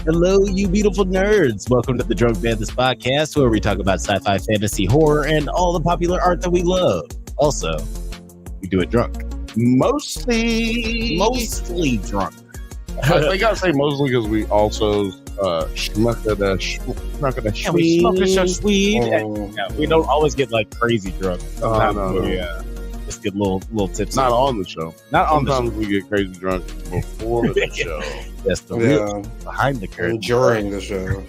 Hello, you beautiful nerds. Welcome to the Drunk Banthas podcast, where we talk about sci-fi, fantasy, horror, and all the popular art that we love. Also, we do it drunk. Mostly drunk. I gotta say mostly because we also smoke a weed. Yeah, we don't always get like crazy drunk. No. Yeah, just get little tips. Not on the show. Sometimes we get crazy drunk before the show. Yes, the real behind the curtain during the show.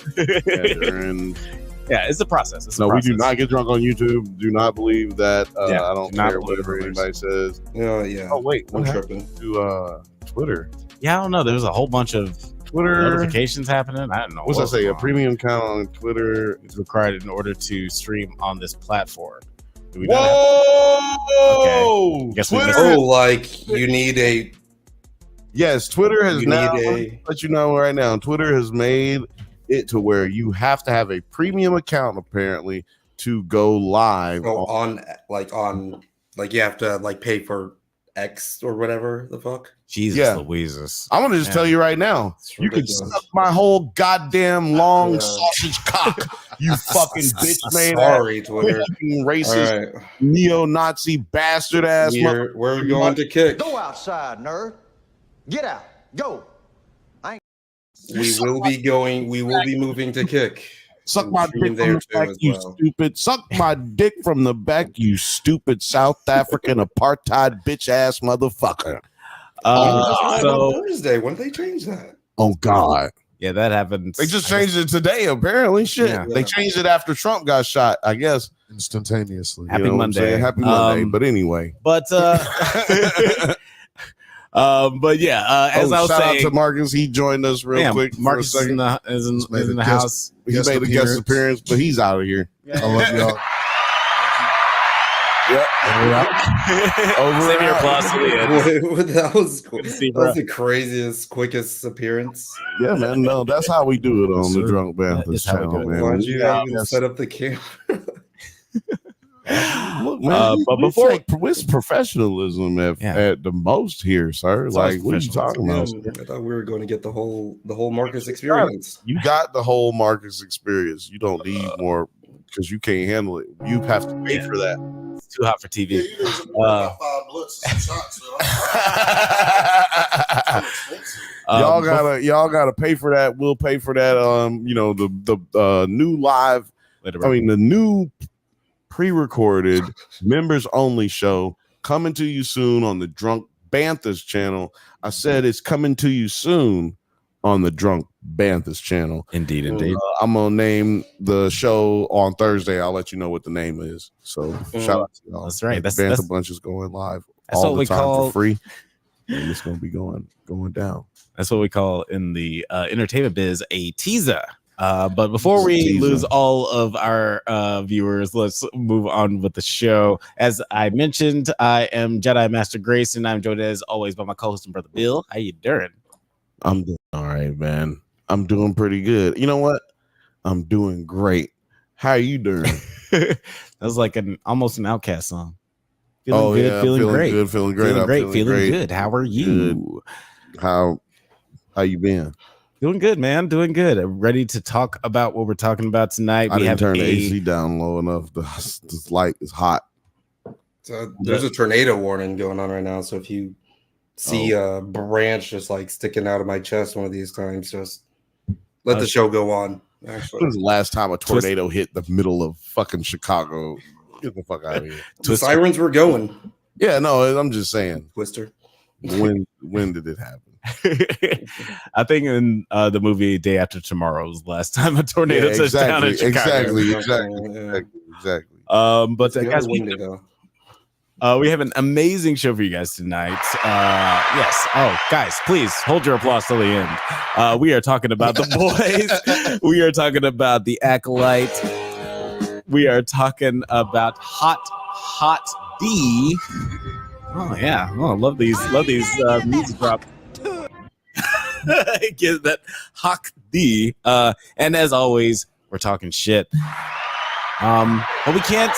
Yeah, it's a process. We do not get drunk on YouTube. Do not believe that. I don't care whatever anybody says. Yeah. Oh wait, I'm tripping. To Twitter. Yeah, I don't know. There's a whole bunch of Twitter notifications happening. I don't know. What's that say? A premium account on Twitter is required in order to stream on this platform. Whoa! Okay. Twitter, like you need a. Yes, Twitter has now. Let you know right now. Twitter has made it to where you have to have a premium account apparently to go live. On you have to pay for X or whatever the fuck. Jesus Louises. I'm gonna just tell you right now. You can suck my whole goddamn long sausage cock. You fucking bitch man. Sorry, Twitter. Racist, neo-Nazi bastard ass. We're going to kick. Go outside, nerd. Get out. Go. We will be moving to kick. Suck my dick from the back, you stupid. Suck my dick from the back, you stupid South African apartheid bitch ass motherfucker. So Thursday, when did they change that? Oh God. Yeah, that happened. They just changed it today, apparently. Shit. Yeah. They changed it after Trump got shot, I guess. Instantaneously. Happy Monday. Happy Monday. But anyway. But yeah, as I was saying, shout out to Marcus, he joined us real quick. Marcus is in the house. He made a guest appearance, but he's out of here. I love y'all. Yep. Save your applause to the end. That was the craziest, quickest appearance. Yeah, man. No, that's how we do it on the Drunk Banthas channel, man. Why'd you even set up the camera? Look, man, but before it's professionalism at the most here, sir. Like, what are you talking about? I thought we were going to get the whole Marcus experience. You got the whole Marcus experience. You don't need more because you can't handle it. You have to pay for that. It's too hot for TV. Y'all gotta pay for that. We'll pay for that. The new live. The new pre-recorded members only show coming to you soon on the Drunk Banthas channel. I said it's coming to you soon on the Drunk Banthas channel. Indeed. I'm gonna name the show on Thursday. I'll let you know what the name is. So shout out to y'all. That's right. Bantha Bunch is going live. That's all the time for free. And it's gonna be going down. That's what we call in the entertainment biz a teaser. But before we lose all of our viewers, let's move on with the show. As I mentioned, I am Jedi Master Grayson. I'm joined as always by my co-host and brother Bill. How you doing? I'm doing all right, man. I'm doing pretty good. You know what? I'm doing great. How are you doing? That was like almost an Outcast song. Feeling great. Feeling good. How are you? Good. How you been? Doing good, man. Doing good. Ready to talk about what we're talking about tonight. I didn't turn the AC down low enough. This light is hot. So there's a tornado warning going on right now. So if you see a branch just sticking out of my chest one of these times, just let the show go on. Actually, when was the last time a tornado hit the middle of fucking Chicago? Get the fuck out of here. The sirens were going. Yeah, no, I'm just saying. Twister. When did it happen? I think in the movie Day After Tomorrow was the last time a tornado touched down in Chicago. Exactly. But guys, we have an amazing show for you guys tonight. Yes. Oh, guys, please hold your applause till the end. We are talking about The Boys. We are talking about The Acolyte. We are talking about HOTD. Oh yeah. Oh, love these music drops. Get that HOTD. And as always, we're talking shit. But we can't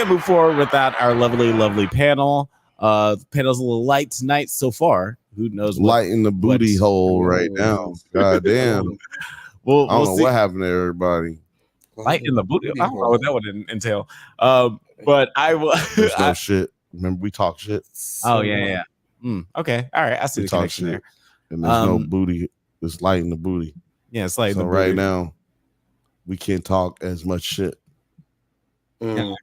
move forward without our lovely panel. The panel's a little light tonight so far. who knows? Light in the booty hole right now. God damn. Well, I don't know see. what happened to everybody. Light in the booty. I don't know what that would entail. But I will. There's no shit. Remember, we talk shit. Oh yeah. Okay. All right. I see We the talk connection shit. there. And there's no booty. It's light in the booty. Yeah, it's light in the booty. Right now, we can't talk as much shit. Yeah,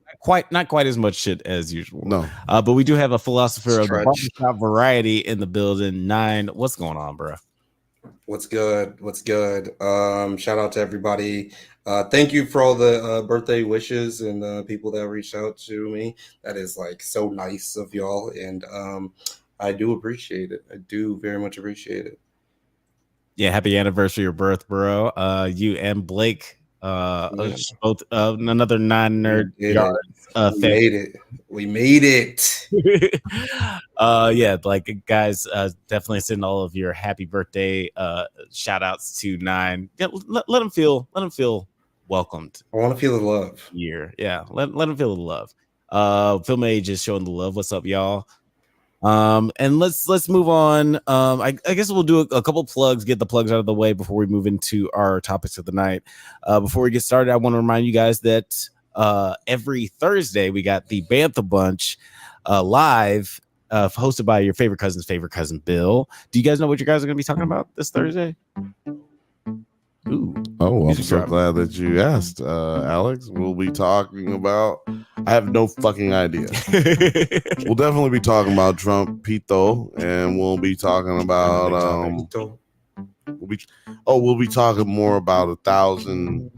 not quite as much shit as usual. No. But we do have a philosopher of the barbershop variety in the building. 9. What's going on, bro? What's good? Shout out to everybody. Thank you for all the birthday wishes and people that reached out to me. That is like so nice of y'all, and I do appreciate it. I do very much appreciate it. Yeah, happy anniversary of birth, bro. You and Blake, both another 9 nerd yards. We made it. Yeah, like guys, definitely send all of your happy birthday shout outs to 9. Yeah, let him feel welcomed. I want to feel the love. Yeah, let him feel the love. Film Age is showing the love. What's up, y'all? And let's move on. I guess we'll do a couple plugs, get the plugs out of the way before we move into our topics of the night. Before we get started, I want to remind you guys that every Thursday we got the Bantha Bunch live, hosted by your favorite cousin Bill. Do you guys know what you guys are going to be talking about this Thursday? Ooh. Oh, I'm so glad that you asked, Alex. We'll be talking about. I have no fucking idea. We'll definitely be talking about Trump, Pito, and we'll be talking about. We'll be talking more about 1,000.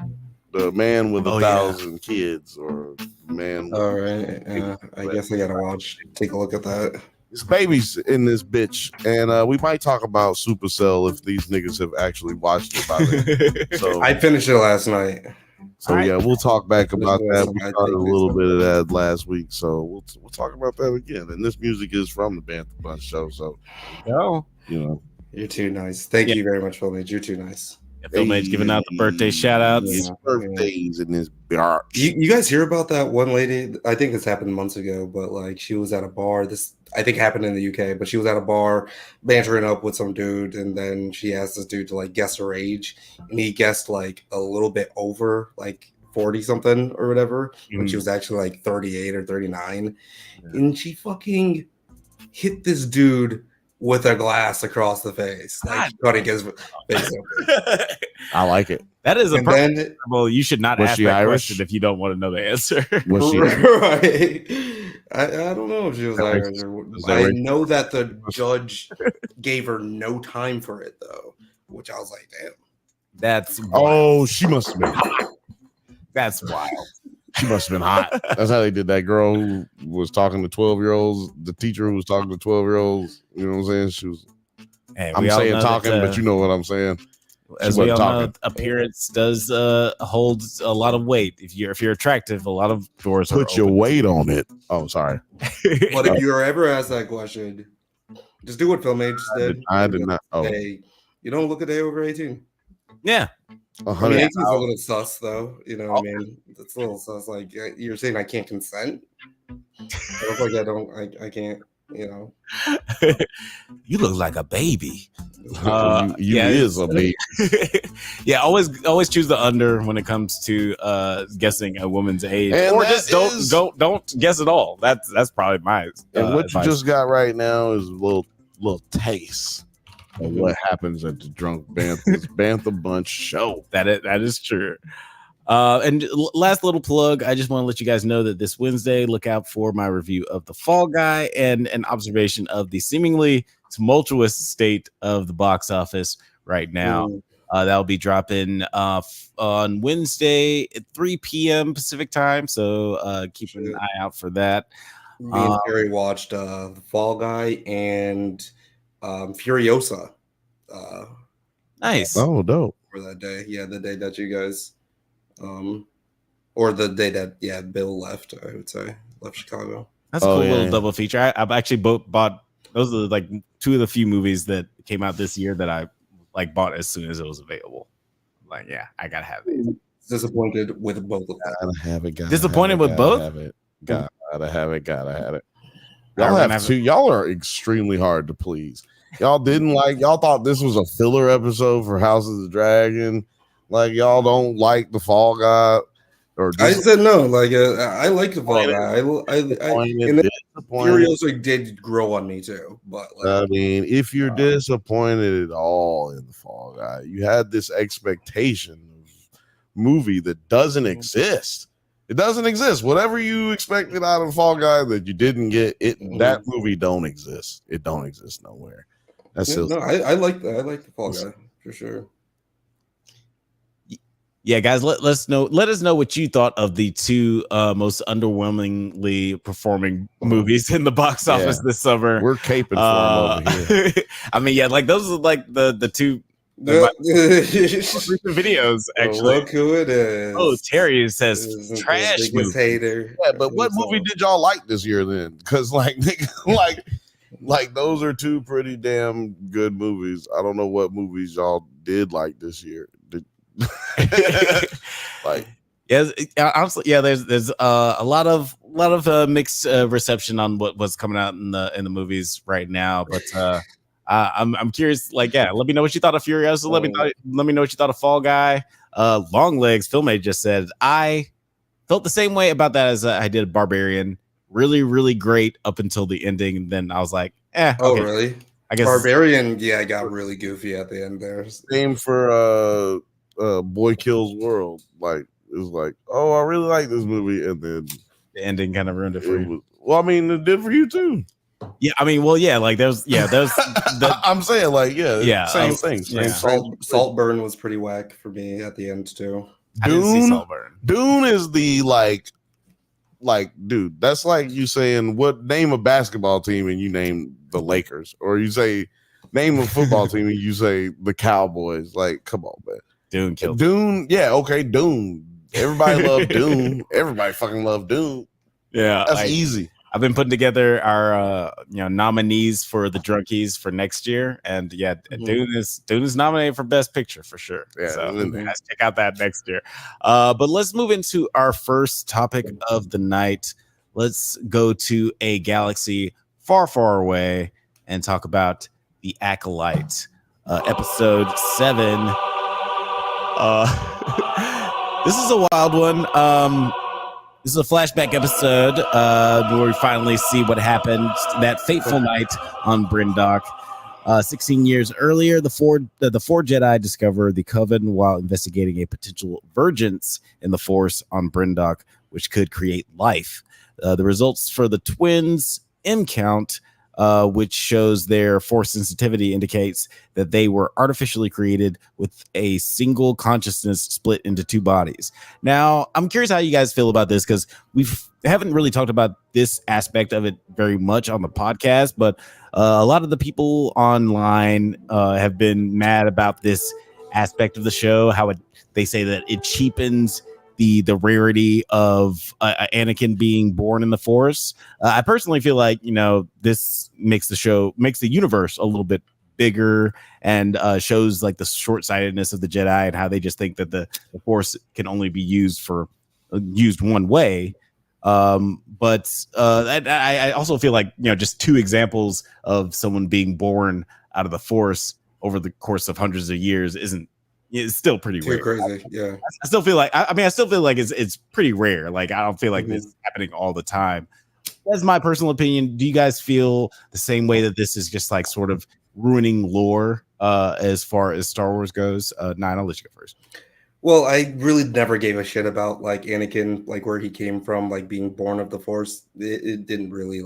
The man with 1,000 kids, or man. All right. I guess I gotta take a look at that. There's babies in this bitch, and we might talk about Supercell if these niggas have actually watched it by then. So I finished it last night. So yeah, we'll talk back about that. We started a little bit of that last week, so we'll talk about that again. And this music is from the Bantha Bunch show, so you're too nice. Thank you very much, Phil. You're too nice. Phil Mage giving out the birthday shout outs. It's birthdays in this bitch. You guys hear about that one lady? I think this happened months ago, but like she was at a bar. This I think happened in the UK, but she was at a bar bantering up with some dude, and then she asked this dude to like guess her age, and he guessed like a little bit over, like 40 something or whatever, when she was actually like 38 or 39, and she fucking hit this dude with a glass across the face, like cutting his face open. I like it. That is well, you should not ask that Irish? question if you don't want to know the answer. Was she right? I don't know if she was Irish. I know that the judge gave her no time for it though, which I was like, damn. That's she must have been hot. That's wild. She must have been hot. That's how they did that girl who was talking to 12-year-olds. The teacher who was talking to 12-year-olds. You know what I'm saying? She was. Hey, I'm saying talking, but you know what I'm saying. As we all know, appearance does hold a lot of weight. If you're attractive, a lot of doors put your weight on it. Oh, sorry. But if you're ever asked that question, just do what Phil Mage did. I did not. Oh. Hey, you don't look a day over 18. Yeah. 18 is a little sus, though. You know what I mean? It's a little sus. Like you're saying, I can't consent. I look like I can't. You know, you look like a baby. You is a baby. Yeah, always choose the under when it comes to guessing a woman's age, and or just don't guess at all. That's probably my. And what advice. You just got right now is a little taste of what happens at the Drunk Bantha Bunch show. That is true. And last little plug, I just want to let you guys know that this Wednesday, look out for my review of The Fall Guy and an observation of the seemingly tumultuous state of the box office right now. That'll be dropping on Wednesday at 3 p.m. Pacific time, so keep an eye out for that. Me and Terry watched The Fall Guy and Furiosa. Nice. Oh, dope. For that day. Yeah, the day that you guys... or the day that Bill left, I would say, left Chicago. That's a cool little double feature. I've actually bought those are like two of the few movies that came out this year that I like bought as soon as it was available. Like, yeah, I gotta have these. Disappointed with both of them. Gotta have it. Disappointed with both? Gotta have it. Y'all have to. Y'all are extremely hard to please. Y'all didn't like. Y'all thought this was a filler episode for House of the Dragon. Like y'all don't like the Fall Guy, or I said no. Like I like the Fall Guy. And then Furiosa did grow on me too. But I mean, if you're disappointed at all in the Fall Guy, you had this expectation of movie that doesn't exist. It doesn't exist. Whatever you expected out of Fall Guy that you didn't get, that movie don't exist. It don't exist nowhere. That's no, I like that. I like the Fall Guy for sure. Yeah, guys, let us know what you thought of the two most underwhelmingly performing movies in the box office this summer. We're caping for them over here. I mean, yeah, like those are like the two recent videos. Actually, look who it is. Oh, Terry says trash movie. Hater. Yeah, but what movie did y'all like this year then? Because like those are two pretty damn good movies. I don't know what movies y'all did like this year. Like, yeah, honestly, yeah. There's a lot of mixed reception on what's coming out in the movies right now, but I'm curious. Like, yeah, let me know what you thought of Furiosa. Let me know what you thought of Fall Guy. Long Legs Filmmate just said I felt the same way about that as I did Barbarian. Really, really great up until the ending, and then I was like, okay. Oh, really? I guess Barbarian, yeah, got really goofy at the end there. Same for Boy Kills World. Like it was like, oh, I really like this movie, and then the ending kind of ruined it for you. Well, I mean, it did for you too. Yeah, I mean, well, yeah, like there's I'm saying, like, same thing. Yeah. Saltburn was pretty whack for me at the end too. Dune is the like, dude, that's like you saying what name a basketball team and you name the Lakers, or you say name a football team and you say the Cowboys. Like, come on, man. Dune killed Dune. Yeah, okay, Dune. Everybody loved Dune. Everybody fucking loved Dune. Yeah, that's easy. I've been putting together our nominees for the Drunkies for next year, and yeah, Dune is nominated for Best Picture for sure. Yeah, so guys, check out that next year. But let's move into our first topic of the night. Let's go to a galaxy far, far away and talk about the Acolyte, episode 7. This is a wild one. This is a flashback episode where we finally see what happened that fateful night on Bryndock. 16 years earlier, the four Jedi discover the Coven while investigating a potential divergence in the Force on Bryndock, which could create life. The results for the twins' M count, which shows their Force sensitivity, indicates that they were artificially created with a single consciousness split into two bodies. Now, I'm curious how you guys feel about this, because we haven't really talked about this aspect of it very much on the podcast, but a lot of the people online have been mad about this aspect of the show, how they say that it cheapens the rarity of Anakin being born in the Force. I personally feel like, this makes the universe a little bit bigger and shows like the short-sightedness of the Jedi and how they just think that the Force can only be used one way. But I also feel like, just two examples of someone being born out of the Force over the course of hundreds of years it's still pretty rare. Crazy, yeah. I still feel like it's pretty rare. Like, I don't feel like this is happening all the time. That's my personal opinion. Do you guys feel the same way that this is just like sort of ruining lore as far as Star Wars goes? Nine, I'll let you go first. Well, I really never gave a shit about like Anakin, like where he came from, like being born of the Force. It didn't really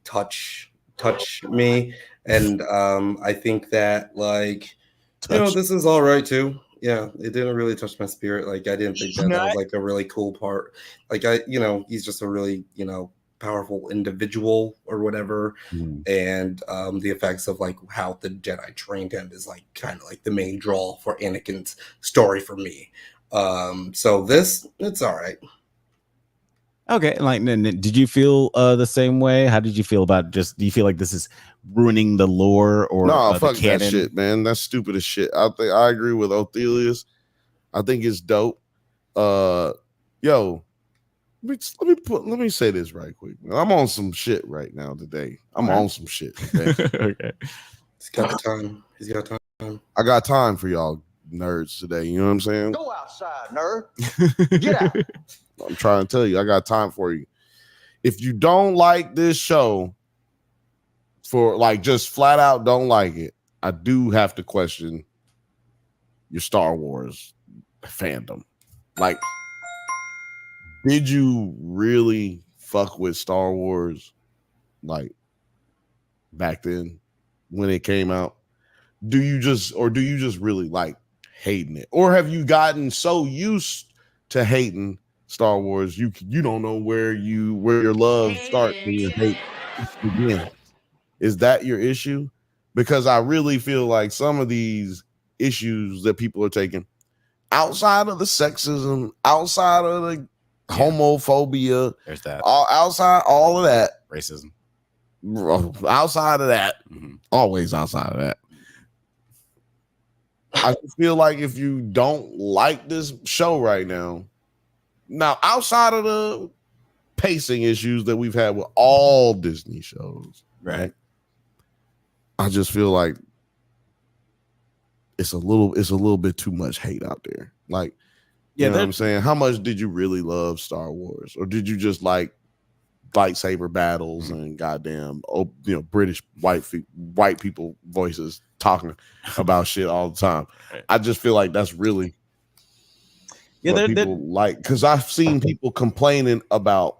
touch me, and I think that like. This is all right too. Yeah, it didn't really touch my spirit. Like, I didn't think that was like a really cool part. Like, he's just a really, powerful individual or whatever. And the effects of like how the Jedi trained him is like kind of like the main draw for Anakin's story for me. So it's all right. Okay, like, did you feel the same way? How did you feel about do you feel like this is ruining the lore or fuck the canon? That shit, man? That's stupid as shit. I agree with Othelius. I think it's dope. Let me say this right quick. I'm on some shit right now today. I'm on some shit today. Okay. He's got the time. He's got time. I got time for y'all nerds today. You know what I'm saying? Go outside, nerd. Get out. I'm trying to tell you, I got time for you. If you don't like this show, for like just flat out don't like it, I do have to question your Star Wars fandom. Like, did you really fuck with Star Wars like back then when it came out? Do you just really like hating it? Or have you gotten so used to hating Star Wars you don't know where your love starts and your hate begins? Is that your issue? Because I really feel like some of these issues that people are taking outside of the sexism, outside of the homophobia, there's that, outside all of that racism, outside of that, always outside of that, I feel like if you don't like this show right now, outside of the pacing issues that we've had with all Disney shows, right? I just feel like it's a little bit too much hate out there. Like, you know what I'm saying? How much did you really love Star Wars? Or did you just like lightsaber battles and goddamn, British white people voices talking about shit all the time? I just feel like that's really what people like. Because I've seen people complaining about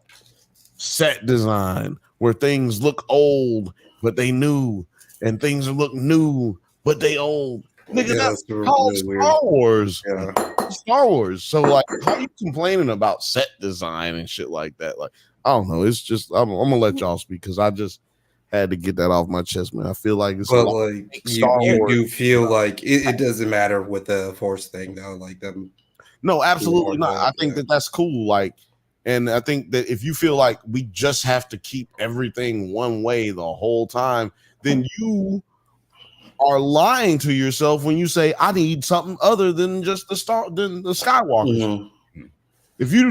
set design where things look old, but they new, and things look new, but they old. Nigga, that's called Star Wars. Yeah. Star Wars. So like, how are you complaining about set design and shit like that? Like, I don't know. It's just I'm gonna let y'all speak because I just had to get that off my chest, man. I feel like it's like you feel like it doesn't matter with the Force thing though. Like them. No, absolutely not. I think that's cool. Like, and I think that if you feel like we just have to keep everything one way the whole time, then you are lying to yourself when you say I need something other than just the Skywalker story. If you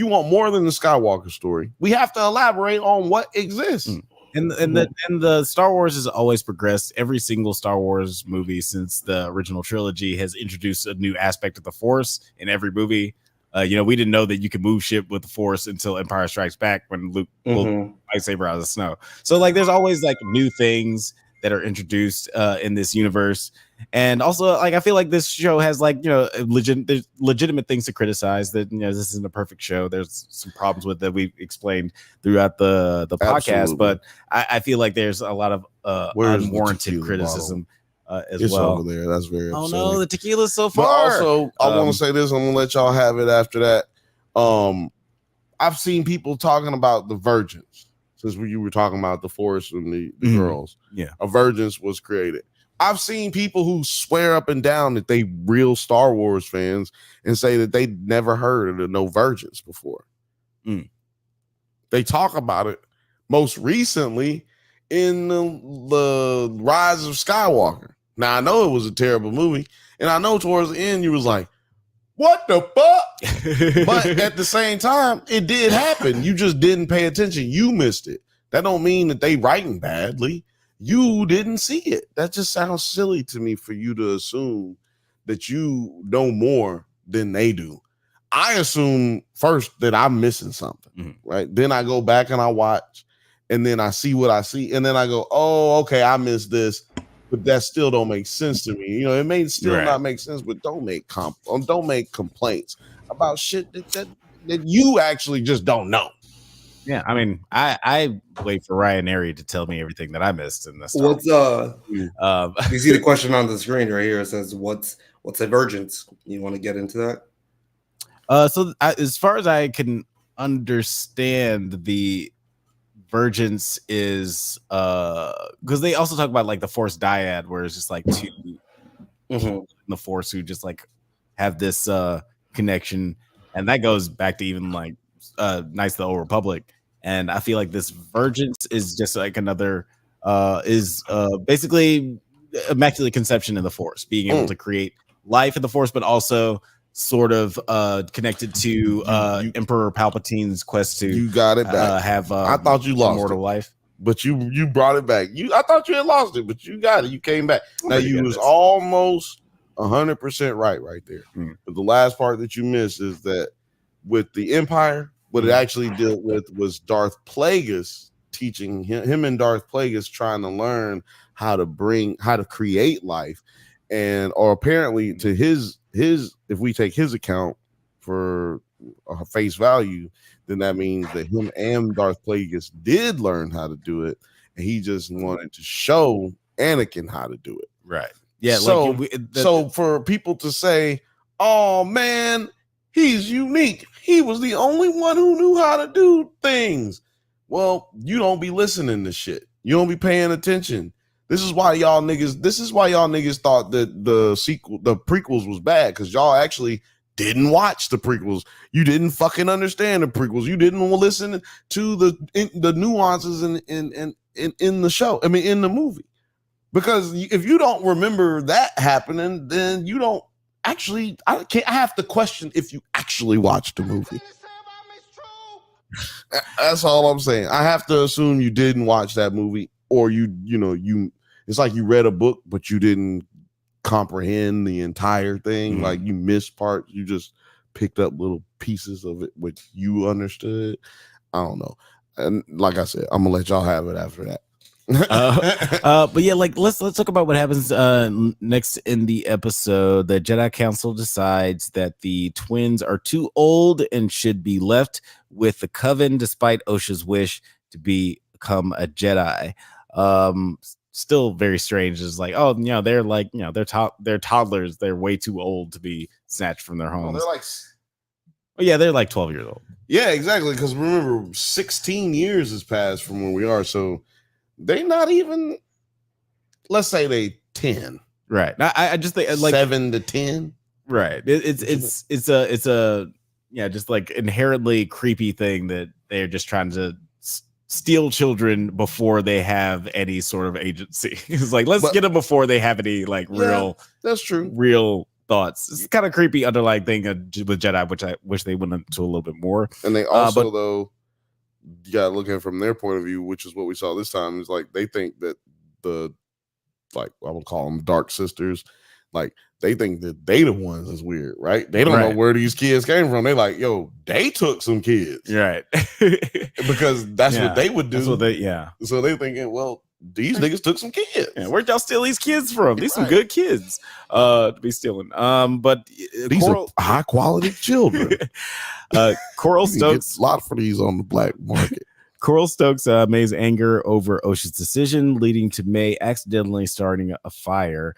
want more than the Skywalker story, we have to elaborate on what exists. And the Star Wars has always progressed. Every single Star Wars movie since the original trilogy has introduced a new aspect of the Force in every movie. We didn't know that you could move ship with the Force until Empire Strikes Back when Luke pulled the lightsaber out of the snow. So like, there's always like new things that are introduced in this universe. And also, like, I feel like this show has like, there's legitimate things to criticize. That this isn't a perfect show. There's some problems with that we've explained throughout the podcast. But I feel like there's a lot of unwarranted criticism as well. Over there. That's very upsetting. Oh no, the tequila's so far. But also, I want to say this. I'm gonna let y'all have it after that. I've seen people talking about the Virgins. Since you were talking about the Force and the girls, a Virgins was created. I've seen people who swear up and down that they real Star Wars fans and say that they never heard of no Virgins before. They talk about it most recently in the Rise of Skywalker. Now I know it was a terrible movie, and I know towards the end you was like, what the fuck? But at the same time, it did happen. You just didn't pay attention. You missed it. That don't mean that they writing badly. You didn't see it. That just sounds silly to me for you to assume that you know more than they do. I assume first that I'm missing something, right? Then I go back and I watch, and then I see what I see, and then I go, oh, okay, I missed this. But that still don't make sense to me. It may still not make sense, but don't make complaints about shit that you actually just don't know. Yeah, I mean, I wait for Ryan Airy to tell me everything that I missed in this. What's you see the question on the screen right here? It says, "What's a Virgins?" You want to get into that? So as far as I can understand, the Virgins is because they also talk about like the Force dyad, where it's just like two in the Force who just like have this connection, and that goes back to even like Knights of the Old Republic. And I feel like this Virgins is just like another basically immaculate conception in the Force, being able to create life in the Force, but also sort of connected to Emperor Palpatine's quest to you got it back. Have I thought you lost immortal it. Life. But you brought it back. I thought you had lost it, but you got it. You came back. Now you was almost 100% right there. But the last part that you missed is that with the Empire, what it actually dealt with was Darth Plagueis teaching him and Darth Plagueis trying to learn how to create life, or apparently to his if we take his account for face value, then that means that him and Darth Plagueis did learn how to do it, and he just wanted to show Anakin how to do it. Right. Yeah. So for people to say, "Oh man, he's unique. He was the only one who knew how to do things." Well, you don't be listening to shit. You don't be paying attention. This is why y'all niggas thought that the prequels was bad, because y'all actually didn't watch the prequels. You didn't fucking understand the prequels. You didn't listen to the nuances in the show. I mean, in the movie. Because if you don't remember that happening, then you don't actually. I have to question if you actually watched the movie. That's all I'm saying. I have to assume you didn't watch that movie, or you it's like you read a book, but you didn't comprehend the entire thing. Like you missed parts. You just picked up little pieces of it, which you understood. I don't know. And like I said, I'm gonna let y'all have it after that. But yeah, like let's talk about what happens next in the episode. The Jedi Council decides that the twins are too old and should be left with the Coven, despite Osha's wish to become a Jedi. Still very strange. It's like, oh, they're like, they're toddlers. They're way too old to be snatched from their homes. They're like 12 years old. Yeah, exactly. Because remember, 16 years has passed from where we are, so they not even. Let's say they 10. Right. I just think like 7 to 10. Right. It's a just like inherently creepy thing that they're just trying to steal children before they have any sort of agency. It's like, let's get them before they have any like real. That's true. Real thoughts. It's kind of creepy underlying thing with Jedi, which I wish they went into a little bit more. And they also though, you gotta look at it from their point of view, which is what we saw this time. Is like they think that I would call them dark sisters. Like they think that they the ones is weird, right? They don't know where these kids came from. They like, yo, they took some kids, right? Because that's what they would do. That's what So they thinking, well, these niggas took some kids. Yeah, where'd y'all steal these kids from? These some good kids to be stealing. But these are high quality children. Coral Stokes, a lot for these on the black market. Coral Stokes May's anger over Osha's decision, leading to May accidentally starting a fire.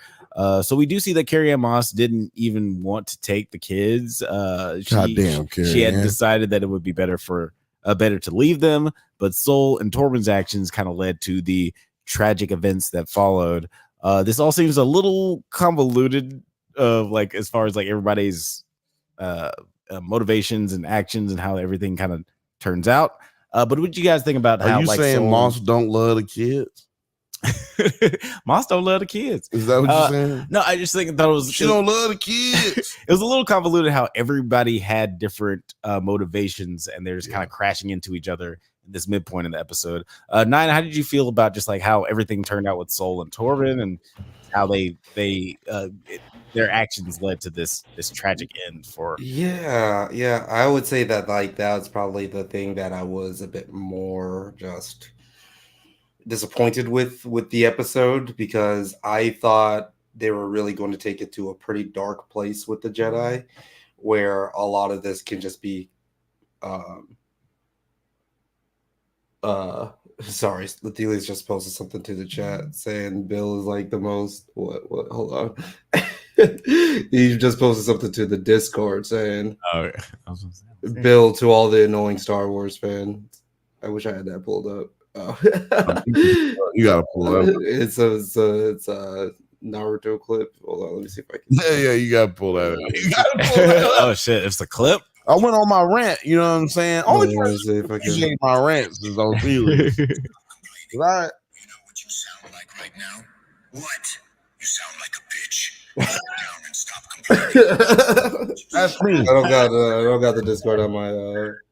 So we do see that Carrie-Anne Moss didn't even want to take the kids. She had decided that it would be better to leave them, but Sol and Torben's actions kind of led to the tragic events that followed. This all seems a little convoluted, like as far as like everybody's motivations and actions and how everything kind of turns out. But what do you guys think about how? Are you saying Moss don't love the kids? Moss don't love the kids. Is that what you're saying? No, I just think that she don't love the kids. It was a little convoluted how everybody had different motivations and they're just kind of crashing into each other in this midpoint in the episode. Nine, how did you feel about just like how everything turned out with Sol and Torben and how their actions led to this tragic end for? Yeah, I would say that like that's probably the thing that I was a bit more just disappointed with the episode, because I thought they were really going to take it to a pretty dark place with the Jedi, where a lot of this can just be sorry, Latilia's just posted something to the chat saying Bill is like the most hold on. He just posted something to the Discord saying Bill to all the annoying Star Wars fans. I wish I had that pulled up. You gotta pull it up. It's a Naruto clip. Hold on, let me see if I can. Yeah, you gotta pull that up. You gotta pull that up. Oh shit, it's the clip. I went on my rant, you know what I'm saying? Only person if I can. My rants is on feelings. Right. You know what you sound like right now? What? You sound like a bitch. Sit down and stop complaining. That's me. I don't got the Discord on my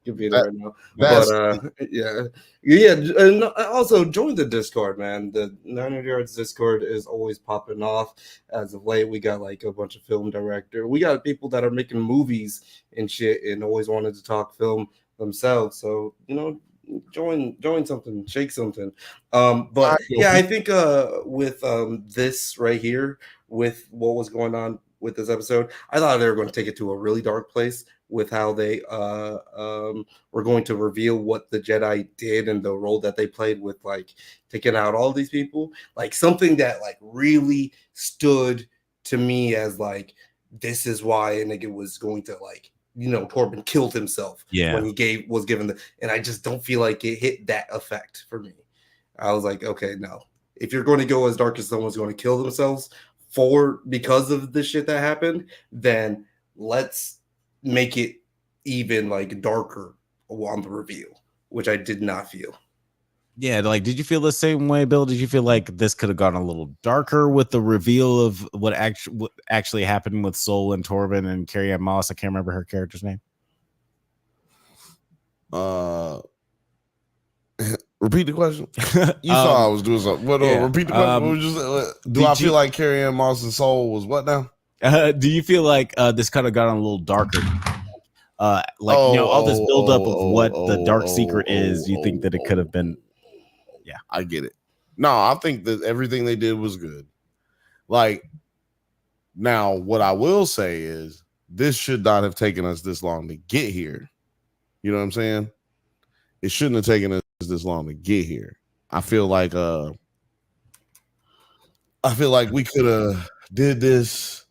computer right now. That's But yeah, and also join the Discord, man. The 900 Yards Discord is always popping off. As of late, we got like a bunch of film director. We got people that are making movies and shit, and always wanted to talk film themselves. So join something, shake something. But yeah, I think with this right here, with what was going on with this episode, I thought they were going to take it to a really dark place with how they were going to reveal what the Jedi did and the role that they played with like taking out all these people. Like something that like really stood to me as like, this is why a nigga was going to like, Torben killed himself when he was given and I just don't feel like it hit that effect for me. I was like, okay, no. If you're going to go as dark as someone's going to kill themselves because of the shit that happened, then let's make it even like darker on the reveal, which I did not feel. Yeah, like, did you feel the same way, Bill? Did you feel like this could have gone a little darker with the reveal of what actually happened with Sol and Torben and Carrie-Anne Moss? I can't remember her character's name. Repeat the question. You saw I was doing something. What? Repeat the question. Do I feel like Carrie-Anne Moss and Sol was what now? Do you feel like this kind of got on a little darker? All this buildup of what the dark secret is. You think that it could have been? Yeah, I get it. No, I think that everything they did was good. Like, now what I will say is this should not have taken us this long to get here. You know what I'm saying? It shouldn't have taken us this long to get here. I feel like we could have did this.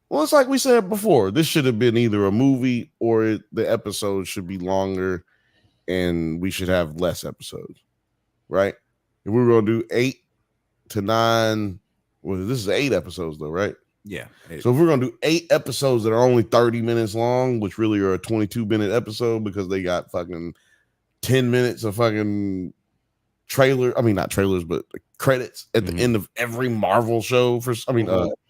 Well, it's like we said before. This should have been either a movie or the episode should be longer and we should have less episodes. Right? If we were going to do 8 to 9, well, this is 8 episodes though, right? Yeah. 8. So if we're going to do 8 episodes that are only 30 minutes long, which really are a 22-minute episode because they got fucking 10 minutes of fucking trailer. I mean, not trailers, but credits at the end of every Marvel show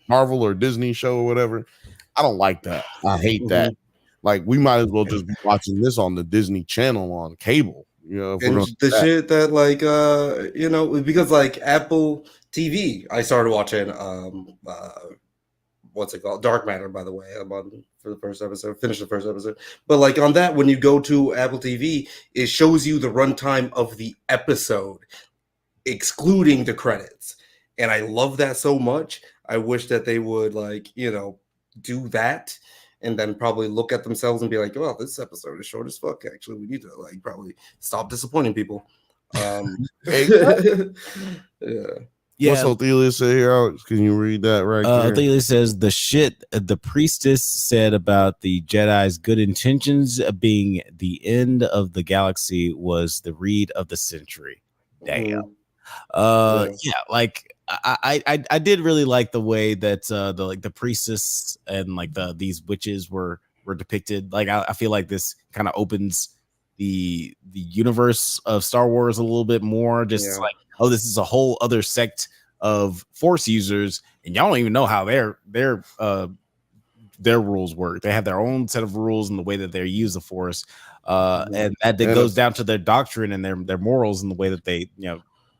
Marvel or Disney show or whatever. I don't like that. I hate that. Like, we might as well just be watching this on the Disney Channel on cable. And the shit that like because like Apple TV, I started watching what's it called? Dark Matter, by the way. I'm on for the first episode, finished the first episode. But like on that, when you go to Apple TV, it shows you the runtime of the episode, excluding the credits. And I love that so much. I wish that they would do that. And then probably look at themselves and be like, well, this episode is short as fuck. Actually, we need to probably stop disappointing people. Yeah. What's Othelia say here? Can you read that right there? Othelia says the shit the priestess said about the Jedi's good intentions being the end of the galaxy was the read of the century. Damn. I did really like the way that the priestess and these witches were depicted. Like I feel like this kind of opens the universe of Star Wars a little bit more. Just like, oh, this is a whole other sect of Force users, and y'all don't even know how their rules work. They have their own set of rules and the way that they use the Force, and that goes down to their doctrine and their morals and the way that they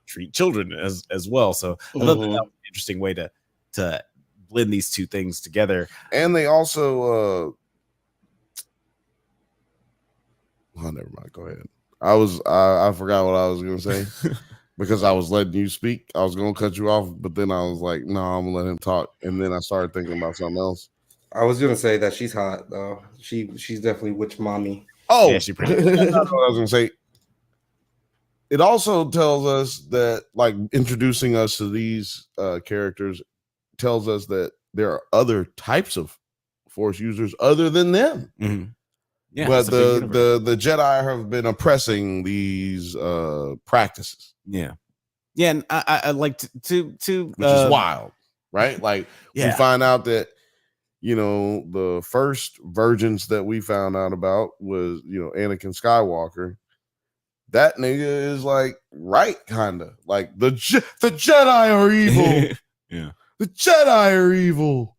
treat children as well. So I thought that was an interesting way to blend these two things together. And they also never mind, go ahead. I forgot what I was gonna say because I was letting you speak. I was gonna cut you off, but then I was like, no, I'm gonna let him talk. And then I started thinking about something else. I was gonna say that she's hot though. She's definitely witch mommy. Oh, yeah, she pretty that's what I was gonna say. It also tells us that, like, introducing us to these characters tells us that there are other types of Force users other than them. Mm-hmm. Yeah, but the Jedi have been oppressing these practices. Yeah, and I like to which is wild, right? Like we find out that the first virgins that we found out about was Anakin Skywalker. That nigga is like right, kind of like the Jedi are evil. Yeah, the Jedi are evil.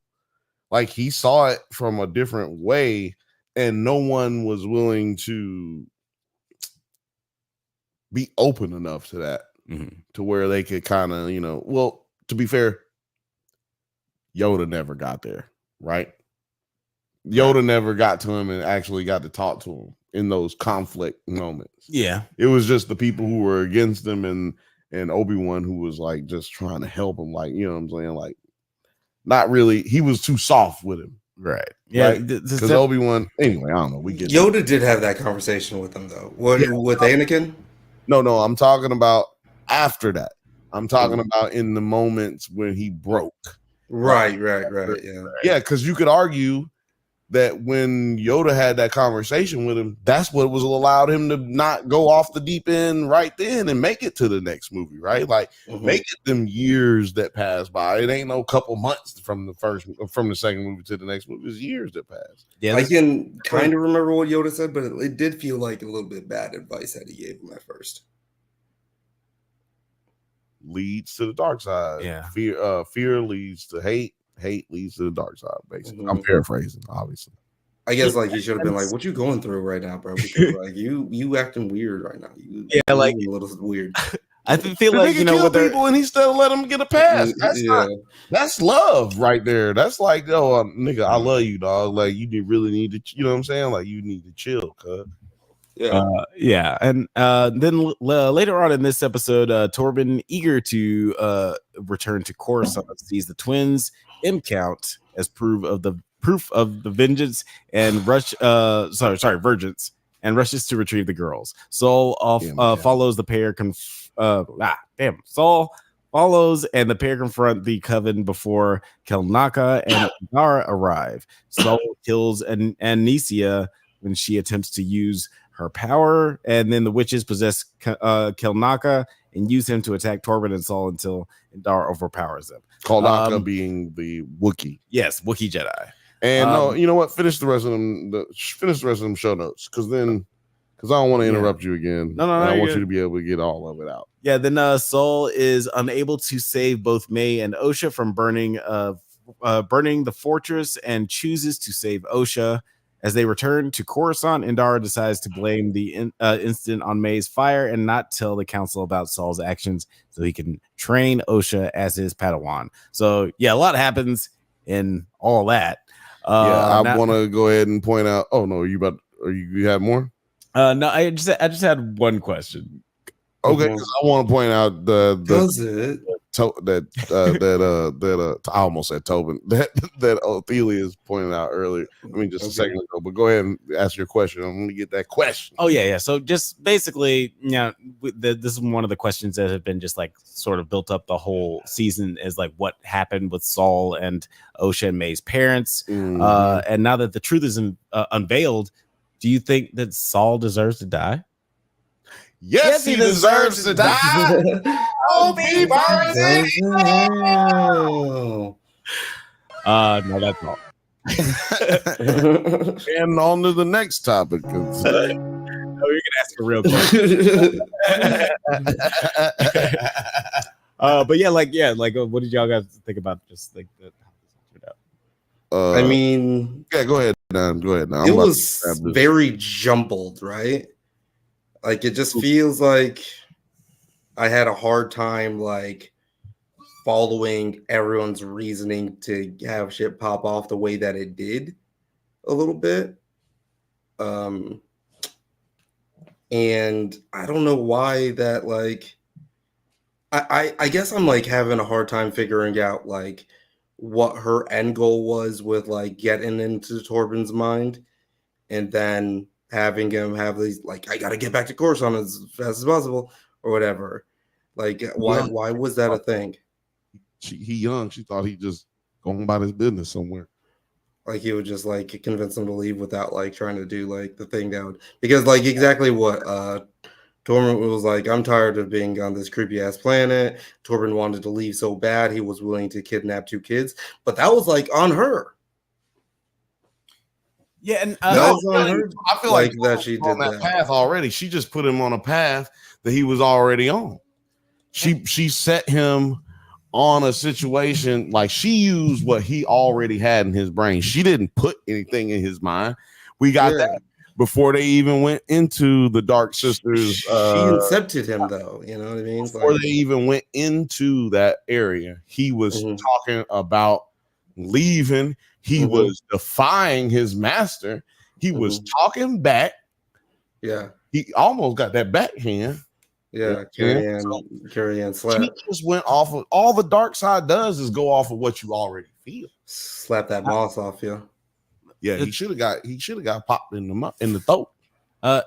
Like he saw it from a different way, and no one was willing to be open enough to that, to where they could kind of, well, to be fair, Yoda never got there, right? Yoda never got to him and actually got to talk to him in those conflict moments. Yeah. It was just the people who were against him and Obi-Wan who was like just trying to help him, like, you know what I'm saying? Like, not really, he was too soft with him. Right. Yeah. Because Obi-Wan, anyway, I don't know. We get Yoda did have that conversation with him though. With Anakin? No, I'm talking about after that. I'm talking about in the moments when he broke. Right. Yeah, because you could argue that when Yoda had that conversation with him, that's what was allowed him to not go off the deep end right then and make it to the next movie, right? Like make it them years that pass by. It ain't no couple months from the second movie to the next movie. It's years that pass. Yeah, I can kind of remember what Yoda said, but it did feel like a little bit bad advice that he gave him at first. Leads to the dark side. Yeah. Fear leads to hate. Hate leads to the dark side, basically. I'm paraphrasing, obviously. I guess like he should have been like, "What you going through right now, bro? Because like you acting weird right now. You like a little weird." I feel like kill people and he still let them get a pass. That's love right there. That's like, nigga, I love you, dog. Like you really need to, you know what I'm saying? Like you need to chill, cuz. Yeah. And then later on in this episode, Torben, eager to return to Coruscant, sees the twins imcount as proof of the vengeance and vergence, and rushes to retrieve the girls. Saul follows the pair. Saul follows, and the pair confront the coven before Kelnaka and Dara arrive. Saul kills Anicia when she attempts to use her power, and then the witches possess Kelnaka and use him to attack Torben and Saul until Dara overpowers them. Kelnaka being the Wookiee. Yes, Wookiee Jedi. And you know what? Finish the rest of them show notes, because I don't want to interrupt you again. No, I want you to be able to get all of it out. Yeah. Then Saul is unable to save both May and Osha from burning the fortress, and chooses to save Osha. As they return to Coruscant, Indara decides to blame the incident on May's fire and not tell the council about Saul's actions, so he can train Osha as his Padawan. So yeah, a lot happens in all that. I want to go ahead and point out. Oh no, you have more? No, I just had one question. Okay, because I want to point out I almost said Tobin that Ophelia is pointing out earlier. I mean, just a second ago. But go ahead and ask your question. I'm going to get that question. Oh yeah. So just basically, this is one of the questions that have been just like sort of built up the whole season, is like what happened with Saul and Osha and May's parents. And now that the truth is unveiled, do you think that Saul deserves to die? Yes, he deserves to die. No, that's all. And on to the next topic. You're gonna ask a real question. But what did y'all guys think about just like how this turned out? I mean, go ahead. Go ahead. Now. It was very jumbled, right? Like, it just feels like I had a hard time, like, following everyone's reasoning to have shit pop off the way that it did a little bit. And I don't know why that, like, I guess I'm, like, having a hard time figuring out, like, what her end goal was with, like, getting into Torben's mind, and then having him have these, like, I gotta get back to Coruscant as fast as possible, or whatever. Like, why was that a thing? He young. She thought he just going about his business somewhere. Like, he would just, like, convince him to leave without, like, trying to do, like, the thing that would... Because, like, exactly what Torben was like, I'm tired of being on this creepy-ass planet. Torben wanted to leave so bad, he was willing to kidnap 2 kids. But that was, like, on her. Yeah, and I feel like that she did that path already. She just put him on a path that he was already on. She set him on a situation like she used what he already had in his brain. She didn't put anything in his mind. We got that before they even went into the Dark Sisters. She incepted him, though. You know what I mean? Before they even went into that area, he was talking about leaving. He was defying his master. He was talking back. Yeah. He almost got that backhand. Yeah, Carrie Ann slap. She just went off of all the dark side does is go off of what you already feel. Slap that moss off you. Yeah, he should have got popped in the throat.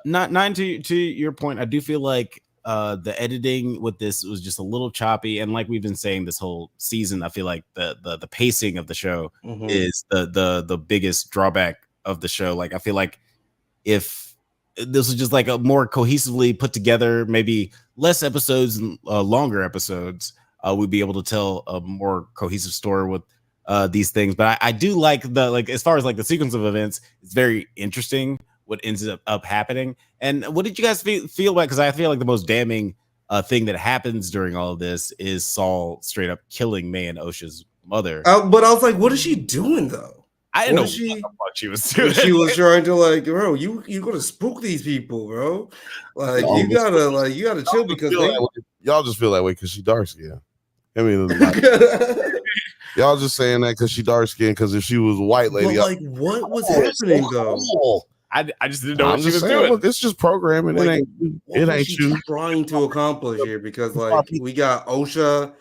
Nine to your point, I do feel like the editing with this was just a little choppy, and like we've been saying this whole season, I feel like the pacing of the show is the biggest drawback of the show. Like I feel like if this was just like a more cohesively put together, maybe less episodes and longer episodes, we'd be able to tell a more cohesive story with these things. But I do like as far as like the sequence of events, it's very interesting what ends up happening. And what did you guys feel about? Because I feel like the most damning thing that happens during all of this is Saul straight up killing May and Osha's mother. But I was like, what is she doing though? I didn't know what the fuck she was doing. She was trying to like, bro, you gonna spook these people, bro. Like you gotta chill because y'all just feel that way because she dark skinned. I mean, y'all just saying that because she dark skinned. Because if she was a white lady, like what was happening though? I just didn't know what she was saying, doing. Look, it's just programming. Like, it ain't you trying to accomplish here because like we got Osha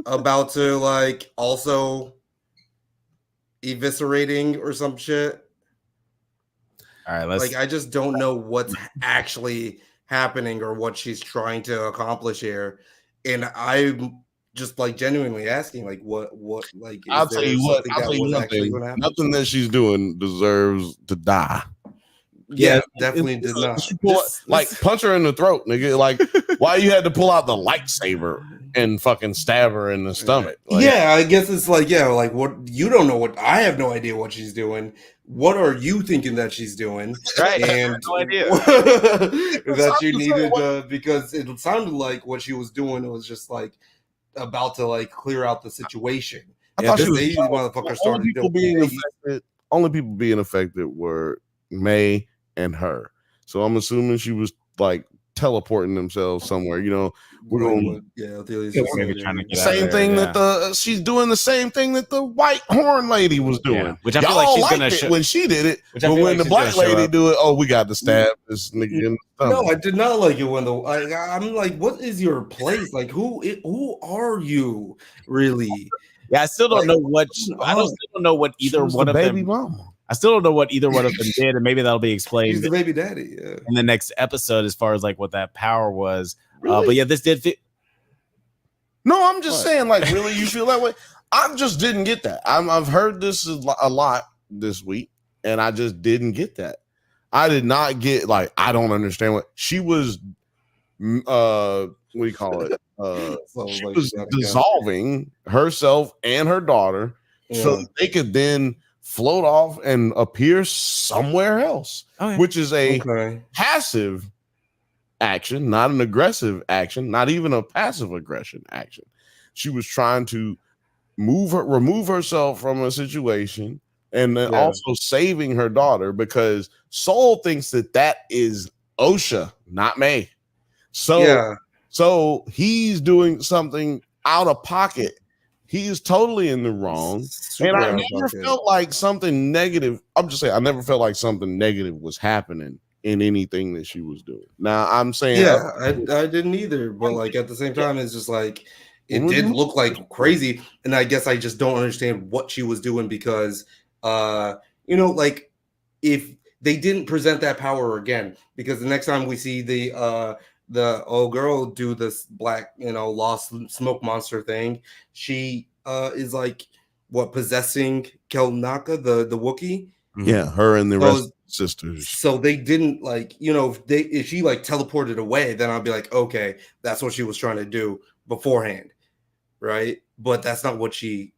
about to like also eviscerating or some shit. All right, let's. Like I just don't know what's actually happening or what she's trying to accomplish here, and I'm just like genuinely asking, like, what, like, I'll tell you what. Nothing that she's doing deserves to die. Yeah, definitely did not. Punch her in the throat, nigga. Like, why you had to pull out the lightsaber and fucking stab her in the stomach? Like, yeah, I guess it's like, yeah, like what you don't know what I have no idea what she's doing. What are you thinking that she's doing? Right, and no idea that you needed because it sounded like what she was doing was just like about to like clear out the situation. I thought she was motherfucker started only people being affected were May and her. So I'm assuming she was like teleporting themselves somewhere. You know, we're going same thing that she's doing the same thing that the white horn lady was doing. Which I feel like she's gonna show when she did it. But when the black lady do it, we got to stab this nigga in the stomach. No, I did not like it when I'm like, what is your place? Like, who are you really? Yeah, I still don't know what. I still don't know what either one of them. Mama. I still don't know what either one of them did, and maybe that'll be explained. He's the baby daddy, yeah. In the next episode, as far as like what that power was. Really? But yeah, this did fit. No, I'm just saying, like, really, you feel that way? I just didn't get that. I've heard this a lot this week, and I just didn't get that. I did not get like I don't understand what she was. What do you call it? She was dissolving herself and her daughter, so they could then float off and appear somewhere else, which is a passive action, not an aggressive action, not even a passive aggression action. She was trying to remove herself from a situation and then also saving her daughter because Soul thinks that is Osha, not May. So he's doing something out of pocket. He is totally in the wrong. And I never felt like something negative. I'm just saying, I never felt like something negative was happening in anything that she was doing. Now I'm saying, I didn't either. But like at the same time, it's just like it did look like crazy. And I guess I just don't understand what she was doing because, like if they didn't present that power again, because the next time we see the old girl do this black, lost smoke monster thing, she is like possessing Kelnaka, the Wookiee. Yeah, her and the rest of the sisters. So they didn't if she like teleported away, then I'll be like, okay, that's what she was trying to do beforehand, right? But that's not what she.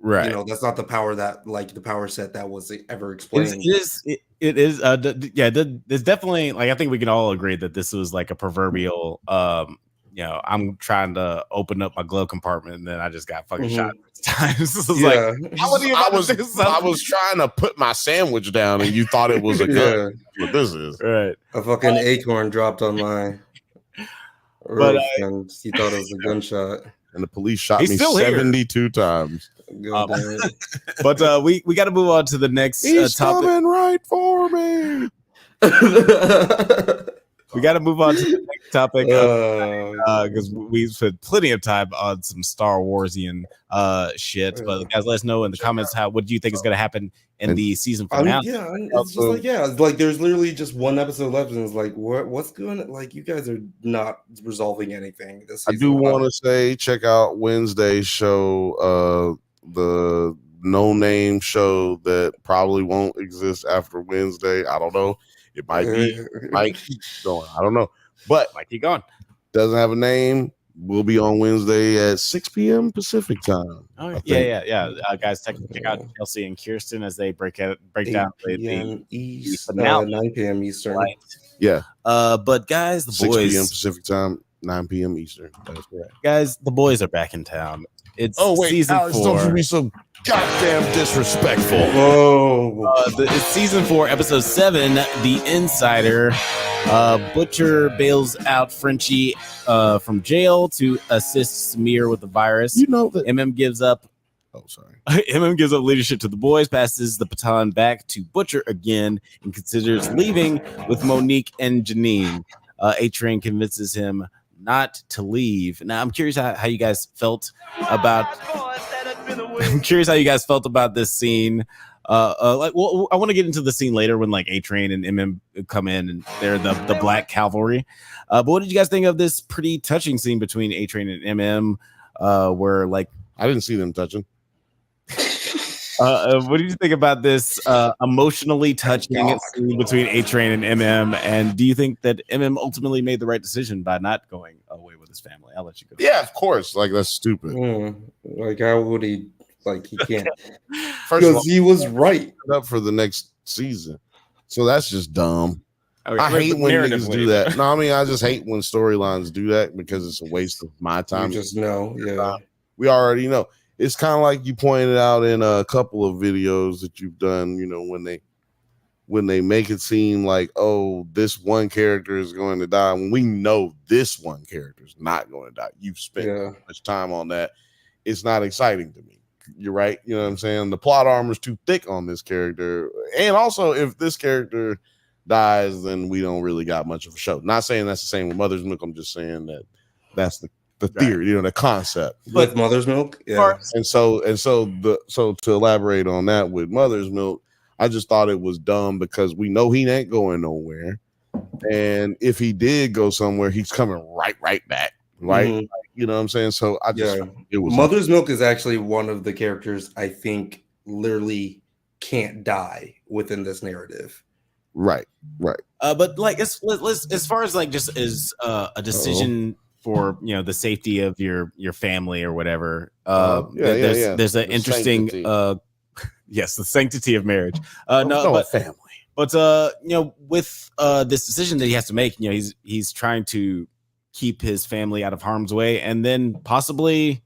Right. That's not the power that the power set that was ever explained. It is. There's definitely I think we can all agree that this was like a proverbial I'm trying to open up my glove compartment and then I just got fucking Mhm. shot 6 times. So it's Yeah. I was trying to put my sandwich down, and you thought it was a gun. What this is? right. A fucking acorn dropped on my roof, and he thought it was a gunshot. And the police shot He's me still here. 72 times. God damn it. But we got to move on to the next He's topic. coming right for me. We got to move on to the next topic because Oh, we've spent plenty of time on some Star Warsian shit. But guys, let us know in the comments what do you think is going to happen in the season finale. it's just like it's like there's literally just one episode left, and it's like what's going on? Like you guys are not resolving anything this I season. do want to say, check out Wednesday's show, the no name show that probably won't exist after Wednesday. I don't know. It might keep going. I don't know. But Might keep going. doesn't have a name. We'll be on Wednesday at 6 p.m. Pacific time. Oh, yeah. Guys, check out Chelsea and Kirstyn as they break down the East, finale. 9 p.m. Eastern. Right. Yeah. But guys, the 6 boys, p.m. Pacific time, 9 p.m. Eastern. That's correct. guys, the boys are back in town. It's season Alex, 4. don't be so goddamn disrespectful. Whoa. It's season 4, episode 7, The Insider. Butcher bails out Frenchie from jail to assist Samir with the virus. You know that. MM gives up. Oh, sorry. MM gives up leadership to the boys, passes the baton back to Butcher again, and considers leaving with Monique and Janine. A-Train convinces him not to leave. Now, I'm curious how you guys felt about. I'm curious how you guys felt about this scene. I want to get into the scene later when like A-Train and MM come in and they're the Black Cavalry. But what did you guys think of this pretty touching scene between A-Train and MM? Where like I didn't see them touching. what did you think about this emotionally touching scene between A-Train and MM? And do you think that MM ultimately made the right decision by not going away with his family? I'll let you go. Yeah, of course. Like, that's stupid. Like, how would he? Like, he can't. First of all, Because he was right. up for the next season. So that's just dumb. Okay, I hate when niggas narratively. do that. No, I mean, I just hate when storylines do that because it's a waste of my time. You just know. Yeah. We already know. It's kind of like you pointed out in a couple of videos that you've done, you know, when they make it seem like, oh, this one character is going to die, when we know this one character is not going to die. You've spent so much time on that. It's not exciting to me. You're right. You know what I'm saying? The plot armor is too thick on this character. And also, if this character dies, then we don't really got much of a show. Not saying that's the same with Mother's Milk. I'm just saying that that's the theory, you know, the concept. With Mother's Milk, yeah. And so to elaborate on that with Mother's Milk, I just thought it was dumb because we know he ain't going nowhere, and if he did go somewhere, he's coming right back, right? Mm-hmm. Like, you know what I'm saying? So I just it was Mother's Milk is actually one of the characters I think literally can't die within this narrative. Right. But like, as far as like just as a decision for, you know, the safety of your family or whatever. There's an interesting yes, the sanctity of marriage. Family. But you know, with this decision that he has to make, you know, he's trying to keep his family out of harm's way and then possibly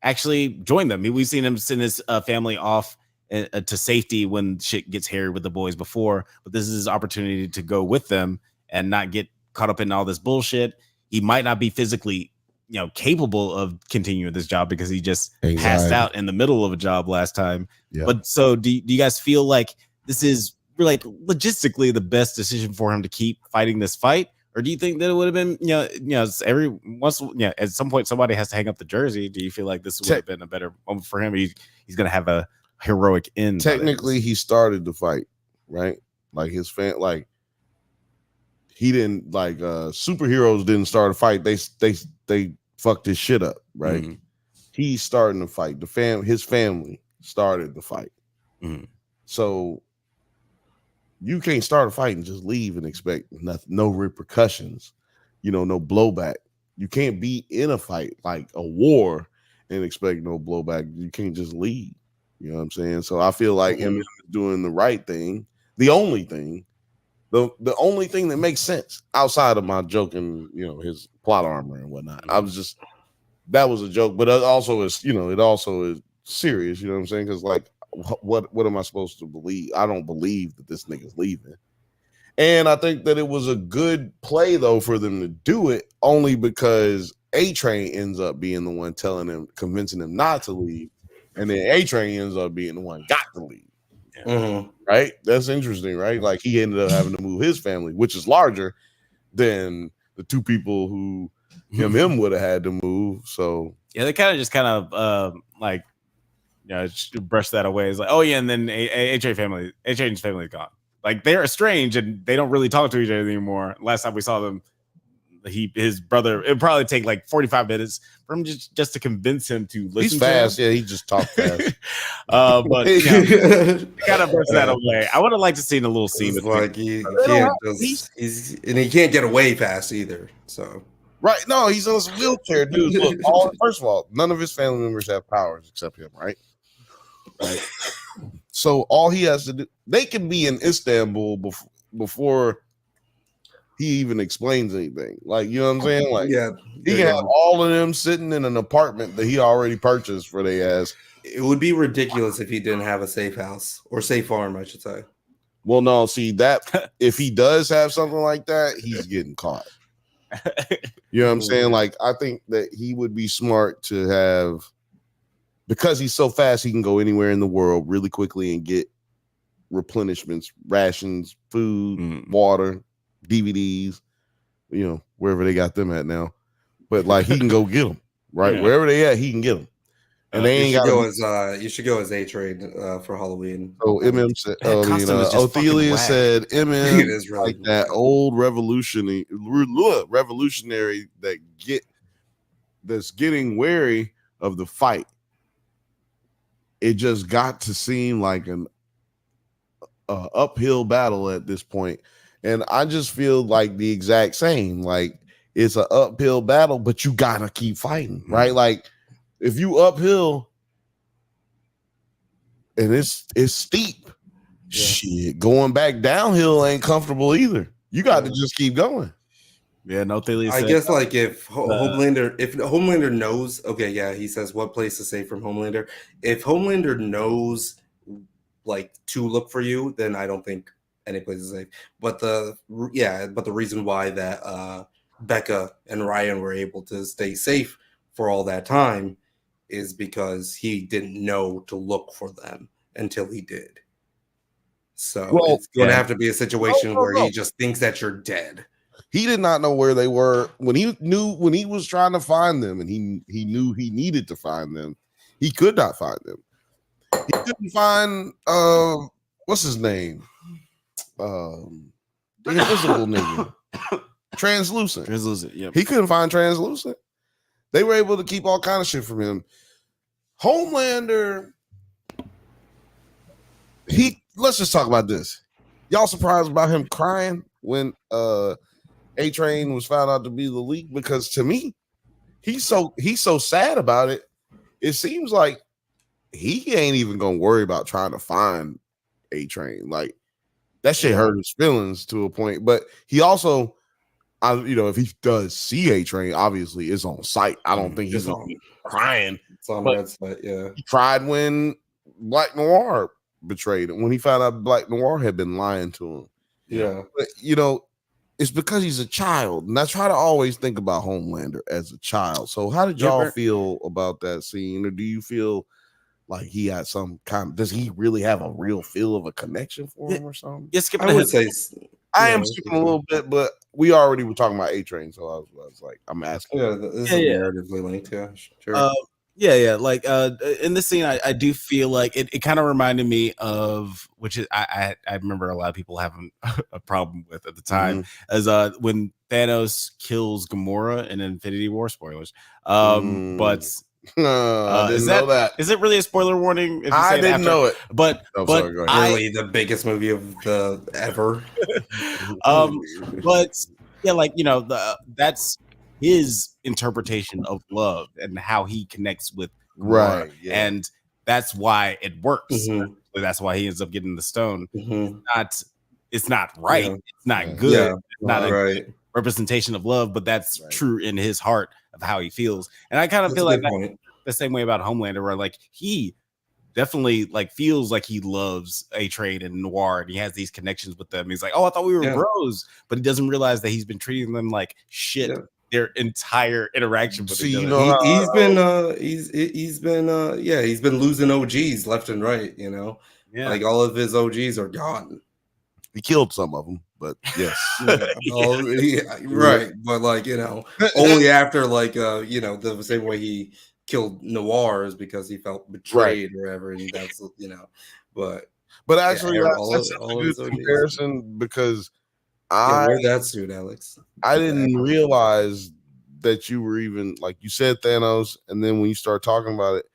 actually join them. I mean, we've seen him send his family off to safety when shit gets hairy with the boys before, but this is his opportunity to go with them and not get caught up in all this bullshit. He might not be physically, you know, capable of continuing this job because he just passed out in the middle of a job last time. Yeah. But so do you guys feel like this is really like logistically the best decision for him to keep fighting this fight? Or do you think that it would have been, at some point somebody has to hang up the jersey? Do you feel like this would have been a better moment for him? He's going to have a heroic end. Technically, he started the fight, right? Like his fan, like he didn't like superheroes didn't start a fight. They fucked his shit up, right? Mm-hmm. He's starting the fight. His family started the fight. Mm-hmm. So you can't start a fight and just leave and expect nothing, no repercussions, you know, no blowback. You can't be in a fight like a war and expect no blowback. You can't just leave. You know what I'm saying? So I feel like him doing the right thing, the only thing, the only thing that makes sense outside of my joke and his plot armor and whatnot. I was just that was a joke, but it also is it also is serious. You know what I'm saying? Because like, what am I supposed to believe? I don't believe that this nigga's leaving. And I think that it was a good play though for them to do it, only because A-Train ends up being the one convincing him not to leave, and then A-Train ends up being the one got to leave. Right? That's interesting, right? Like he ended up having to move his family, which is larger than the two people who him would have had to move. So yeah, they kind of like brush that away. It's like, oh yeah, and then A-Train's family is gone. Like they're estranged and they don't really talk to each other anymore. Last time we saw them, his brother, it'd probably take like 45 minutes for him just to convince him to listen. He's fast, to him. Yeah, he just talks fast. But kind of brush that away. I would have liked to see a little scene with like he can't get away fast either. So right, no, he's in his wheelchair, dude. Look, first of all, none of his family members have powers except him, right? Right. So all he has to do, they can be in Istanbul before he even explains anything. Like, you know what I'm saying? Like, yeah, he can have all of them sitting in an apartment that he already purchased for their ass. It would be ridiculous if he didn't have a safe house or safe farm, I should say. Well, no, see that if he does have something like that, he's getting caught. You know what I'm saying? Like, I think that he would be smart to have. Because he's so fast, he can go anywhere in the world really quickly and get replenishments, rations, food, water, DVDs, wherever they got them at now. But like he can go get them, right? Yeah. Wherever they at, he can get them. And they ain't got you should go as A-Train for Halloween. So MM said, Othelia said, MM is really like that old revolutionary that's getting wary of the fight. It just got to seem like an uphill battle at this point. And I just feel like the exact same. Like it's an uphill battle, but you gotta keep fighting, right? Like if you uphill and it's steep, shit, going back downhill ain't comfortable either. You got to just keep going. Yeah, no. I guess like if Homelander knows, okay, yeah, he says what place is safe from Homelander. If Homelander knows like to look for you, then I don't think any place is safe. But the reason why that Becca and Ryan were able to stay safe for all that time is because he didn't know to look for them until he did. So it's going to have to be a situation where he just thinks that you're dead. He did not know where they were when he was trying to find them, and he knew he needed to find them. He could not find them. He couldn't find what's his name? The invisible nigga. Translucent. Yep. He couldn't find Translucent. They were able to keep all kind of shit from him. Homelander. Let's just talk about this. Y'all surprised about him crying when A-Train was found out to be the leak? Because to me, he's so sad about it. It seems like he ain't even gonna worry about trying to find A-Train. Like that shit hurt his feelings to a point. But he also, if he does see A-Train, obviously it's on sight. I don't think he's gonna be crying. It's on that site, yeah. He cried when Black Noir betrayed him, when he found out Black Noir had been lying to him. Yeah. But it's because he's a child. And I try to always think about Homelander as a child. So how did y'all feel about that scene? Or do you feel like he had some kind of, does he really have a real feel of a connection for him or something? I would say I am skipping a little bit, but we already were talking about A-Train, so I was like, I'm asking. Yeah, this is narratively linked. Yeah, sure. Like in this scene, I do feel like it kind of reminded me of, which is I remember a lot of people having a problem with at the time, as when Thanos kills Gamora in Infinity War. Spoilers. But I didn't know that. Is it really a spoiler warning? If I didn't know it. But really the biggest movie of the ever. But yeah, like that's his interpretation of love and how he connects with right, and that's why it works. That's why he ends up getting the stone. Not it's not right. Yeah. It's not Yeah. good. Yeah. It's not a Right. representation of love, but that's Right. true in his heart of how he feels. And I kind of That's feel a like good point. the same way about Homelander, where like he definitely like feels like he loves A-Train and Noir, and he has these connections with them. He's like, oh, I thought we were Yeah. bros, but he doesn't realize that he's been treating them like shit Yeah. their entire interaction with See, each you other. know, He's been losing OGs left and right, you know. Yeah. Like all of his OGs are gone. he killed some of them, but yes. Right. But like, you know, only after like you know, the same way he killed Noir is because he felt betrayed or whatever, and that's, you know, but Actually, yeah, that's a good comparison because wear that suit, Alex. I didn't realize that you were even like you said Thanos, and then when you start talking about it,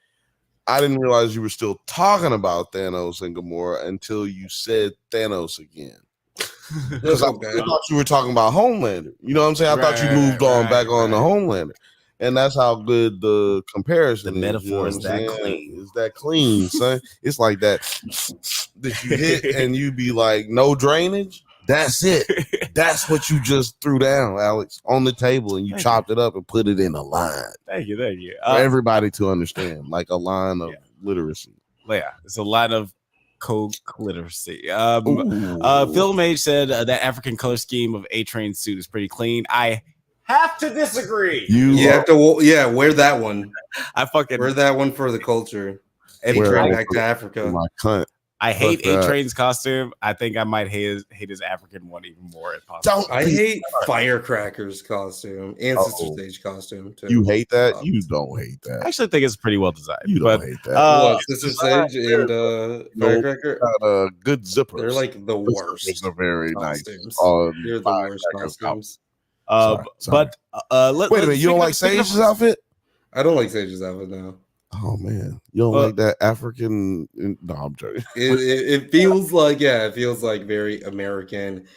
I didn't realize you were still talking about Thanos and Gamora until you said Thanos again. Because I thought you were talking about Homelander. You know what I'm saying? I thought you moved on back on the Homelander. And that's how good the comparison The is. metaphor You know is what I'm that saying? clean. It's that clean, son. It's like that you hit and you be like, no drainage. That's it. That's what you just threw down, Alex, on the table, and you chopped it up and put it in a line. Thank you. For everybody to understand, like a line of literacy. Yeah, it's a lot of co-literacy. Phil Mage said that African color scheme of A-Train's suit is pretty clean. I have to disagree. You have to, wear that one. I fucking wear that one for the culture. And A-Train back to Africa. My cunt. I hate A-Train's costume. I think I might hate his African one even more if possible. I hate Firecracker's costume and Sister Stage costume too. You hate that? You don't hate that. I actually think it's pretty well designed. You don't hate that. Sister Stage and Firecracker got a good zippers. They're like the worst. They're very costumes. nice. They're the worst costumes. Sorry. But wait a minute, you don't like Sage's outfit? I don't like Sage's outfit now. Oh man, you don't like that African? No, I'm joking. It feels like it feels like very American,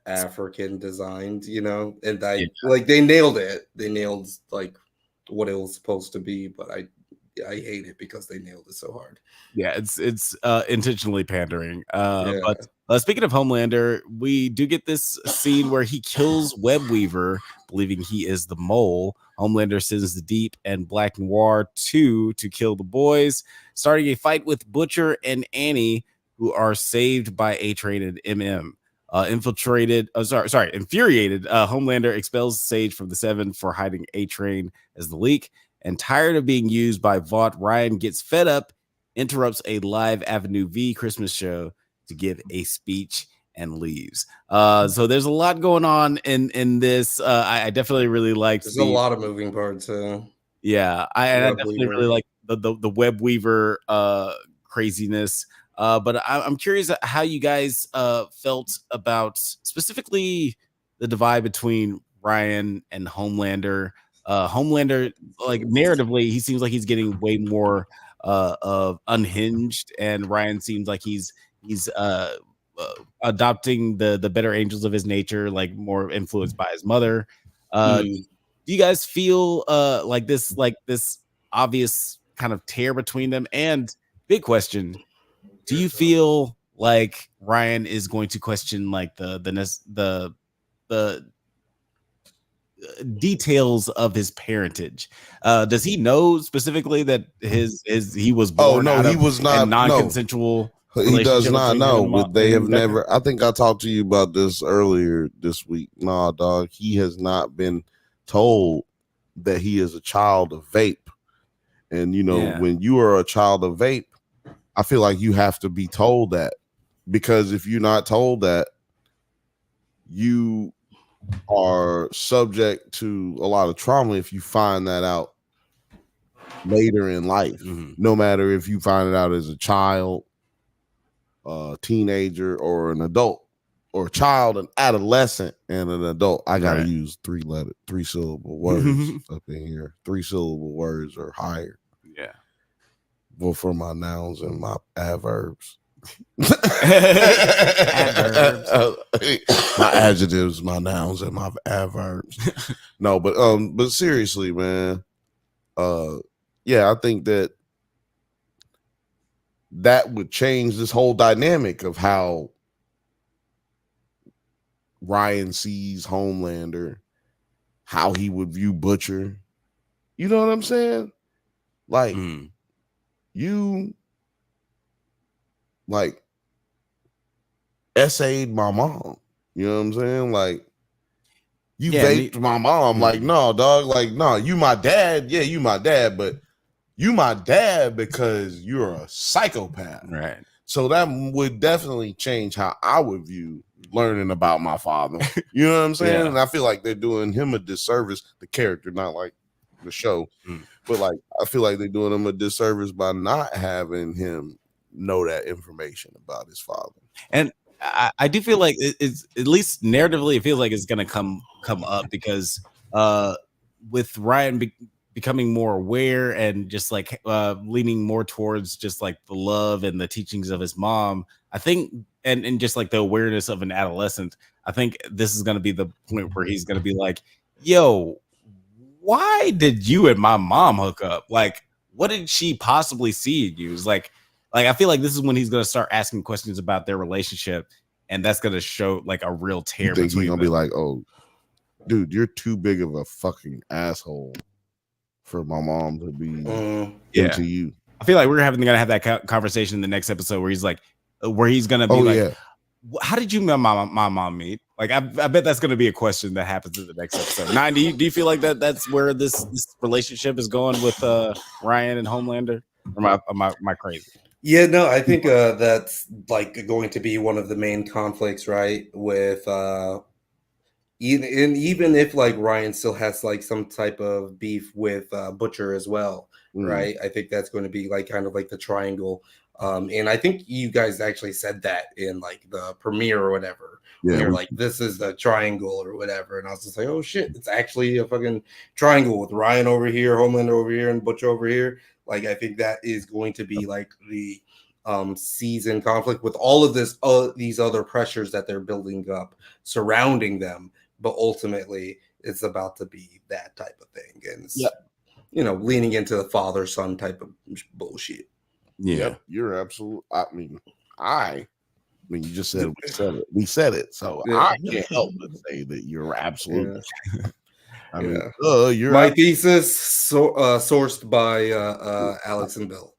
African designed, you know, and like they nailed it. They nailed like what it was supposed to be, but I hate it because they nailed it so hard. Yeah, it's intentionally pandering. But speaking of Homelander, we do get this scene where he kills Webweaver, believing he is the mole. Homelander sends the Deep and Black Noir to kill the boys, starting a fight with Butcher and Annie, who are saved by A-Train and MM. Infuriated, Homelander expels Sage from the Seven for hiding A-Train as the leak, and tired of being used by Vought, Ryan gets fed up, interrupts a live Avenue V Christmas show to give a speech and leaves. So there's a lot going on in this. I definitely really liked. There's a lot of moving parts. Yeah, I definitely really like the Web Weaver craziness. But I'm curious how you guys felt about specifically the divide between Ryan and Homelander. Homelander, like narratively, he seems like he's getting way more of unhinged, and Ryan seems like he's adopting the better angels of his nature, like more influenced by his mother. Do you guys feel like this obvious kind of tear between them? And big question, do you feel like Ryan is going to question like the details of his parentage? Does he know specifically that he was born he was not non-consensual? He does not know. They have never. I think I talked to you about this earlier this week. Nah, dog. He has not been told that he is a child of vape. And you know, when you are a child of vape, I feel like you have to be told that, because if you're not told that, you are subject to a lot of trauma if you find that out later in life. No matter if you find it out as a child, teenager, or an adult, or a child, an adolescent, and an adult. I gotta use 3-syllable words up in here. 3-syllable words or higher. Yeah. Well, for my nouns and my adverbs. Adverbs. My adjectives, my nouns, and my adverbs. No, but seriously, man. Yeah, I think that would change this whole dynamic of how Ryan sees Homelander, how he would view Butcher. You know what I'm saying? Like you like essayed my mom. You know what I'm saying? Like you vaped my mom. Like, no, dog, like, no, you my dad. Yeah, you my dad, but you my dad because you're a psychopath. Right. So that would definitely change how I would view learning about my father. You know what I'm saying? Yeah. And I feel like they're doing him a disservice, the character, not like the show. But like I feel like they're doing him a disservice by not having him know that information about his father. And I do feel like it's at least narratively, it feels like it's gonna come up because with Ryan becoming more aware and just like leaning more towards just like the love and the teachings of his mom, I think, and just like the awareness of an adolescent, I think this is gonna be the point where he's gonna be like, yo, why did you and my mom hook up? Like, what did she possibly see in you? It's like I feel like this is when he's gonna start asking questions about their relationship, and that's gonna show like a real tear. You think he's gonna be like, "Oh, dude, you're too big of a fucking asshole for my mom to be into you." I feel like we're gonna have that conversation in the next episode where he's like, where he's gonna be like, how did you and my mom meet? Like, I bet that's gonna be a question that happens in the next episode. Nine, do you feel like that's where this relationship is going with Ryan and Homelander? Or am I crazy? Yeah, no, I think that's like going to be one of the main conflicts, right? With even if like Ryan still has like some type of beef with Butcher as well, right? I think that's going to be like kind of like the triangle. And I think you guys actually said that in like the premiere or whatever. Yeah, you're like, this is the triangle or whatever. And I was just like, oh shit, it's actually a fucking triangle with Ryan over here, Homelander over here, and Butcher over here. Like, I think that is going to be like the season conflict with all of this, these other pressures that they're building up surrounding them. But ultimately, it's about to be that type of thing. And it's, you know, leaning into the father-son type of bullshit. Yeah, yep, you're absolute. I mean, you just said we said it. So I can't help but say that you're absolutely. I mean, you're my thesis sourced by Alex and Bill.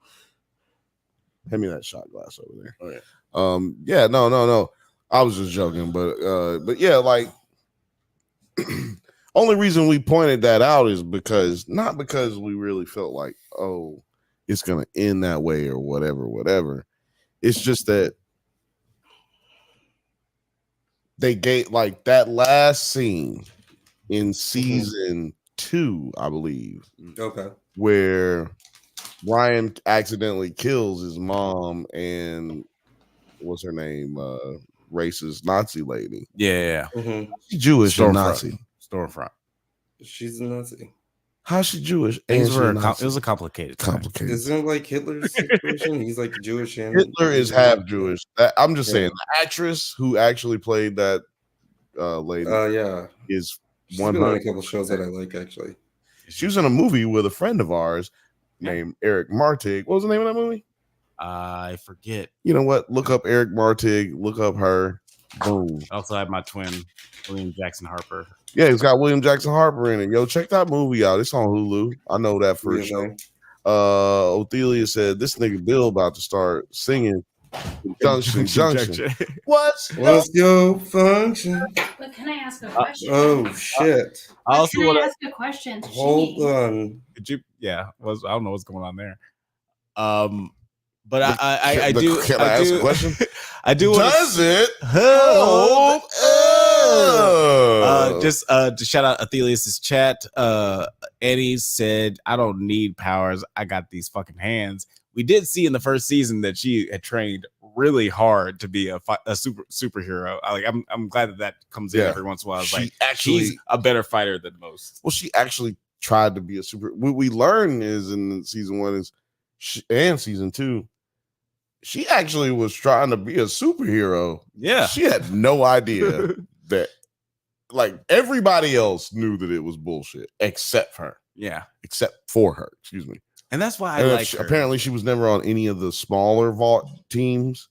Hand me that shot glass over there. Oh, yeah. No. I was just joking, but yeah, like only reason we pointed that out is not because we really felt like, oh, it's gonna end that way or whatever. It's just that they gave like that last scene in season 2, I believe. Okay. Where Ryan accidentally kills his mom and what's her name? Racist Nazi lady. Yeah. She's Jewish or Nazi? Storefront. She's a Nazi. How's she Jewish? Things were it was a complicated. Isn't it like Hitler's situation? He's like Jewish and Hitler is half Jewish. I'm just saying the actress who actually played that lady is She's been on a couple shows that I like actually. She was in a movie with a friend of ours named Eric Martig. What was the name of that movie? I forget. You know what? Look up Eric Martig. Look up her. Boom. I also have my twin, William Jackson Harper. Yeah, it's got William Jackson Harper in it. Yo, check that movie out. It's on Hulu. I know that for sure. Othelia said this nigga Bill about to start singing Junction. What's your function? But can I ask a question? Oh shit! I also want to ask a question. Hold on. Could you? Yeah, I don't know what's going on there. But I do. Can I ask a question? I do. Does it? Just to shout out Athelius's chat. Eddie said, "I don't need powers. I got these fucking hands." We did see in the first season that she had trained really hard to be a superhero. I'm glad that comes in every once in a while. She's a better fighter than most. Well, she actually tried to be a super. What we learn is in season 1 and season 2. She actually was trying to be a superhero. Yeah. She had no idea that, like, everybody else knew that it was bullshit except her. Yeah. Except for her. Excuse me. And that's why I like her. Apparently, she was never on any of the smaller vault teams.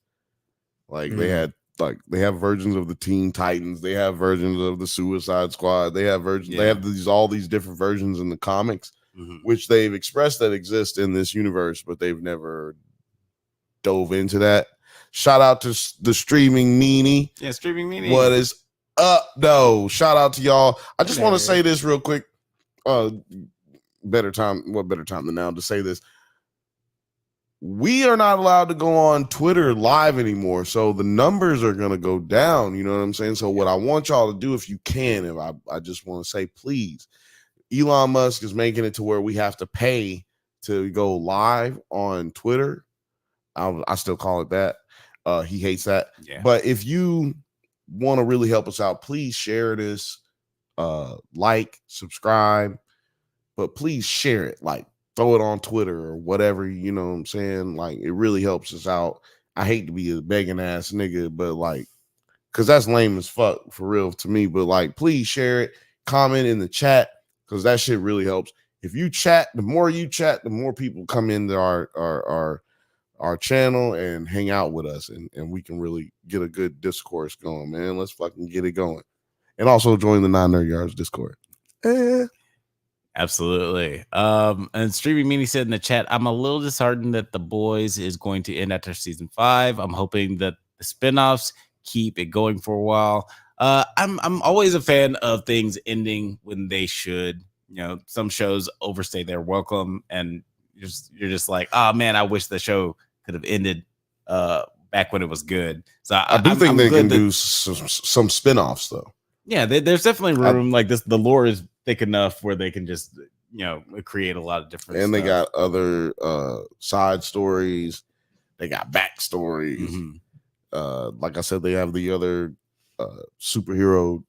Like, they had like they have versions of the Teen Titans, they have versions of the Suicide Squad, they have versions, they have all these different versions in the comics, which they've expressed that exist in this universe, but they've never dove into that. Shout out to the Streaming Meanie. Yeah, Streaming Meanie. What is up, though? Shout out to y'all. I just want to say this real quick. Better time than now to say this. We are not allowed to go on Twitter live anymore, so the numbers are going to go down. You know what I'm saying? So what I want y'all to do, if you can, if I just want to say, please, Elon Musk is making it to where we have to pay to go live on Twitter. I still call it that. He hates that. Yeah. But if you want to really help us out, please share this, like, subscribe, but please share it. Like, throw it on Twitter or whatever, you know what I'm saying? Like, it really helps us out. I hate to be a begging ass nigga, but like, because that's lame as fuck for real to me. But like, please share it, comment in the chat, because that shit really helps. If you chat, the more you chat, the more people come into our channel and hang out with us, and we can really get a good discourse going, man. Let's fucking get it going. And also join the Non-Nerd Yards Discord. Absolutely. And Streaming Meanie said in the chat, I'm a little disheartened that The Boys is going to end after season 5. I'm hoping that the spinoffs keep it going for a while. I'm always a fan of things ending when they should. You know, some shows overstay their welcome, and you're just like, oh man, I wish the show could have ended back when it was good. So I do think they can do some spinoffs though. Yeah, there's definitely room. Like this, the lore is thick enough where they can just, you know, create a lot of different and stuff. They got other side stories, they got backstories. Like I said, they have the other superhero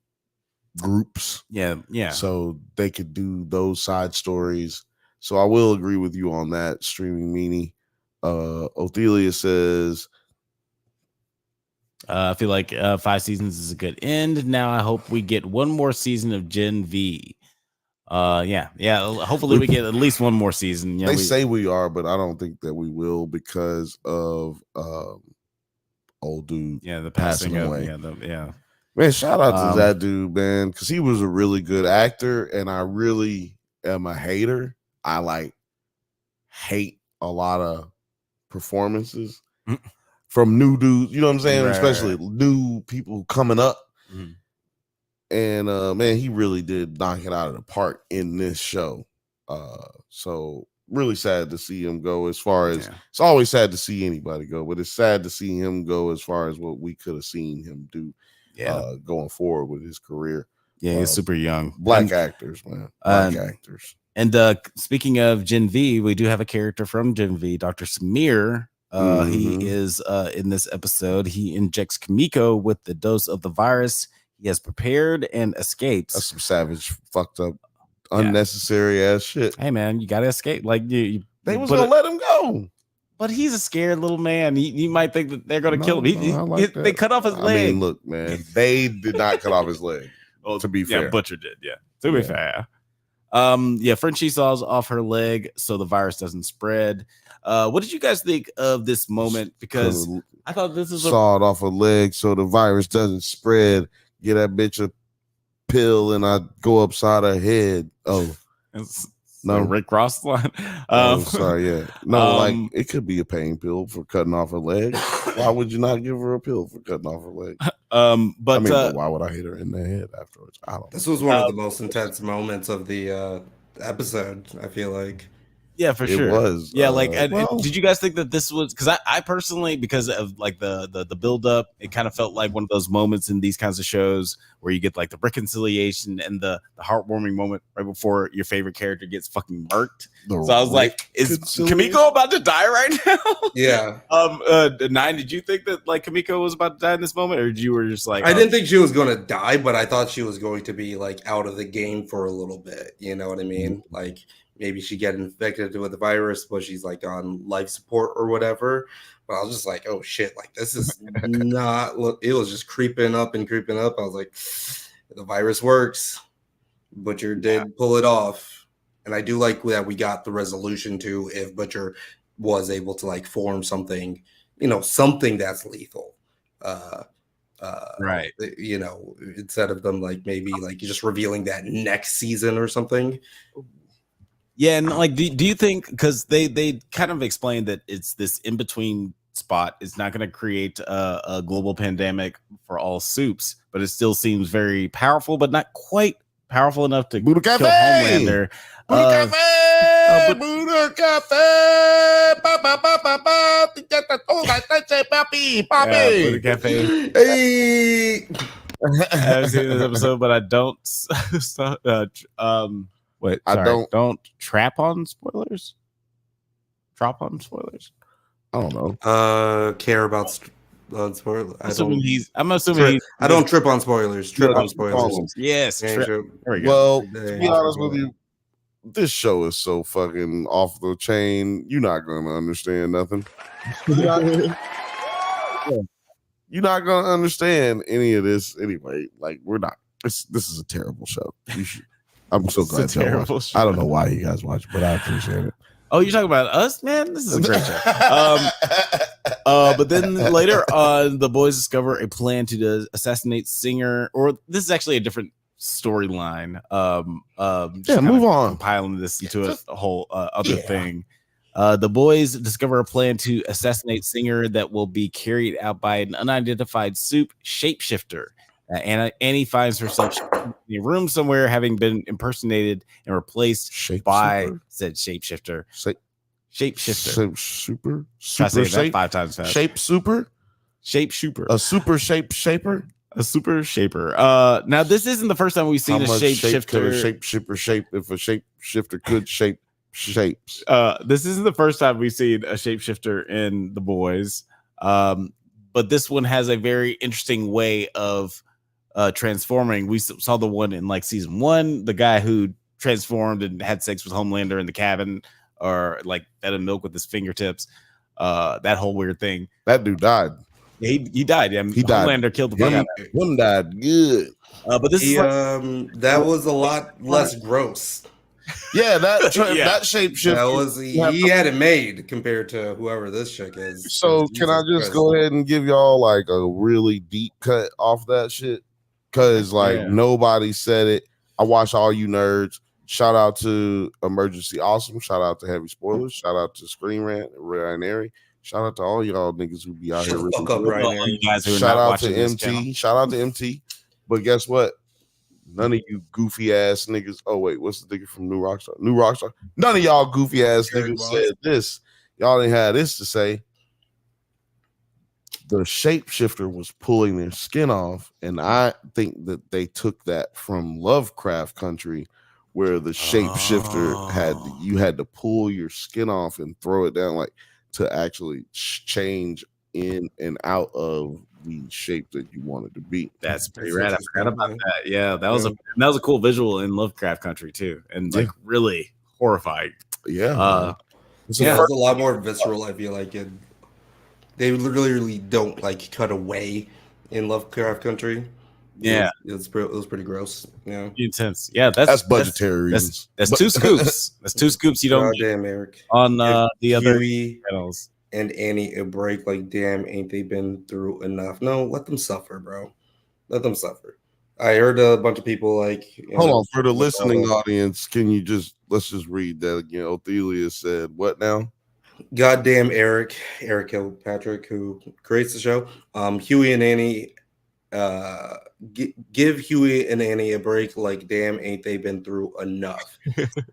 groups. Yeah. So they could do those side stories. So I will agree with you on that, Streaming Meanie. Othelia says, I feel like 5 seasons is a good end. Now I hope we get one more season of Gen V. Yeah. Hopefully we get at least one more season. They say we are, but I don't think that we will because of old dude. Yeah, the passing away. Yeah. Man, shout out to that dude, man, because he was a really good actor, and I really am a hater. I hate a lot of performances from new dudes, you know what I'm saying? Right. Especially new people coming up. And man, he really did knock it out of the park in this show. So really sad to see him go. As far as it's always sad to see anybody go, but it's sad to see him go as far as what we could have seen him do going forward with his career. Yeah, he's super young. Black actors, man. Black actors. And speaking of Gen V, we do have a character from Gen V, Dr. Samir. He is in this episode. He injects Kimiko with the dose of the virus he has prepared and escapes. That's some savage, fucked up, unnecessary ass shit. Hey man, you gotta escape. Like they was gonna let him go, but he's a scared little man. You might think that they're gonna kill him. They cut off his leg. I mean, look, man, they did not cut off his leg. Well, to be fair, Butcher did. Yeah, to be fair. Frenchie saws off her leg so the virus doesn't spread. What did you guys think of this moment? Because I thought this is sawed off her leg so the virus doesn't spread. Get that bitch a pill and I go upside her head. Oh, no, Rick Ross line. Sorry, yeah, no, like it could be a pain pill for cutting off her leg. Why would you not give her a pill for cutting off her leg? But but why would I hit her in the head afterwards? I don't. This was one of the most intense moments of the episode. I feel like. Yeah, for sure. It was. Yeah, did you guys think that this was, because I personally, because of like the build up, it kind of felt like one of those moments in these kinds of shows where you get like the reconciliation and the heartwarming moment right before your favorite character gets fucking murked. So I was like, is Kimiko about to die right now? Yeah. 9, did you think that like Kimiko was about to die in this moment, or you were just like, I didn't think she was going to die, but I thought she was going to be like out of the game for a little bit. You know what I mean? Like, maybe she get infected with the virus, but she's like on life support or whatever. But I was just like, oh shit, like this is not, look, it was just creeping up. I was like, the virus works. Butcher did pull it off. And I do like that we got the resolution to if Butcher was able to like form something, something that's lethal. Right. You know, instead of them like maybe like just revealing that next season or something. Yeah, and like, do you think, because they kind of explained that it's this in between spot, it's not going to create a global pandemic for all soups, but it still seems very powerful, but not quite powerful enough to Buddha kill Cafe! Homelander. Buddha Cafe! Buddha Cafe! Ba, ba, ba, ba, ba. Oh, that's it, papi, Yeah, papi. Buddha Cafe. Hey, I haven't seen this episode, but I don't. Wait, I sorry, don't- don't trap on spoilers. Drop on spoilers. I don't know. care about spoilers. I'm assuming he's. I don't trip on spoilers. Trip Yeah, on spoilers. Yes. Yeah, Trip. trip. There we go. Well, Yeah. to be honest with you, this show is so fucking off the chain. You're not gonna understand nothing. You're not gonna understand any of this anyway. Like, we're not. This is a terrible show. You should. I'm so glad It's a y'all terrible watch. show. I don't know why you guys watch, but I appreciate it. Oh, you're talking about us, man? This is a great show. But then later on, the boys discover a plan to assassinate singer, or this is actually a different storyline. Yeah, move on. Compiling this into a whole other thing. The boys discover a plan to assassinate singer that will be carried out by an unidentified soup shapeshifter. Annie finds herself in a room somewhere, having been impersonated and replaced by said shapeshifter. Shapeshifter. Super. Try saying that shape. 5 times fast. Shape super. Shape super. A super shape shaper. A super shaper. Now this isn't the first time we've seen a shapeshifter. Shape shifter shape. If a shape shifter could shape shapes. This isn't the first time we've seen a shapeshifter in The Boys. But this one has a very interesting way of transforming. We saw the one in like season 1, the guy who transformed and had sex with Homelander in the cabin, or like fed him milk with his fingertips. That whole weird thing. That dude died. Yeah, he died. Yeah, He died. Homelander killed the fuck out of him. One died good. But this is that was a lot less gross. Yeah, that Yeah. that shapeshifter. That was he had it made compared to whoever this chick is. So can I just go ahead and give y'all like a really deep cut off that shit? Because like nobody said it. I watch all you nerds. Shout out to Emergency Awesome. Shout out to Heavy Spoilers. Shout out to Screen Rant, Ryan Airy. Shout out to all y'all niggas who be out here. Really Fuck up, good. Ryan all you guys who are Shout not out watching to this MT. channel. Shout out to MT. But guess what? None of you goofy ass niggas. Oh wait, what's the nigga from New Rockstar? New Rockstar. None of y'all goofy ass niggas said this. Y'all didn't have this to say. The shapeshifter was pulling their skin off, and I think that they took that from Lovecraft Country, where the shapeshifter had to pull your skin off and throw it down, like to actually change in and out of the shape that you wanted to be. That's pretty rad. I forgot about that. Yeah, that was a cool visual in Lovecraft Country too, and like really horrifying. Yeah, it's a lot more visceral. I feel like they literally don't like cut away in Lovecraft Country. Yeah, it was pretty gross. Yeah, intense. Yeah, that's budgetary. That's 2 scoops. That's 2 scoops you don't damn Eric on the other Huey channels. And Annie a break. Like, damn, ain't they been through enough? No, let them suffer, bro. Let them suffer. I heard a bunch of people like. Hold on, for the listening audience, can you let's just read that again? Othelia said, "What now?" Goddamn Eric Kilpatrick, who creates the show. Huey and Annie. Give Huey and Annie a break. Like, damn, ain't they been through enough?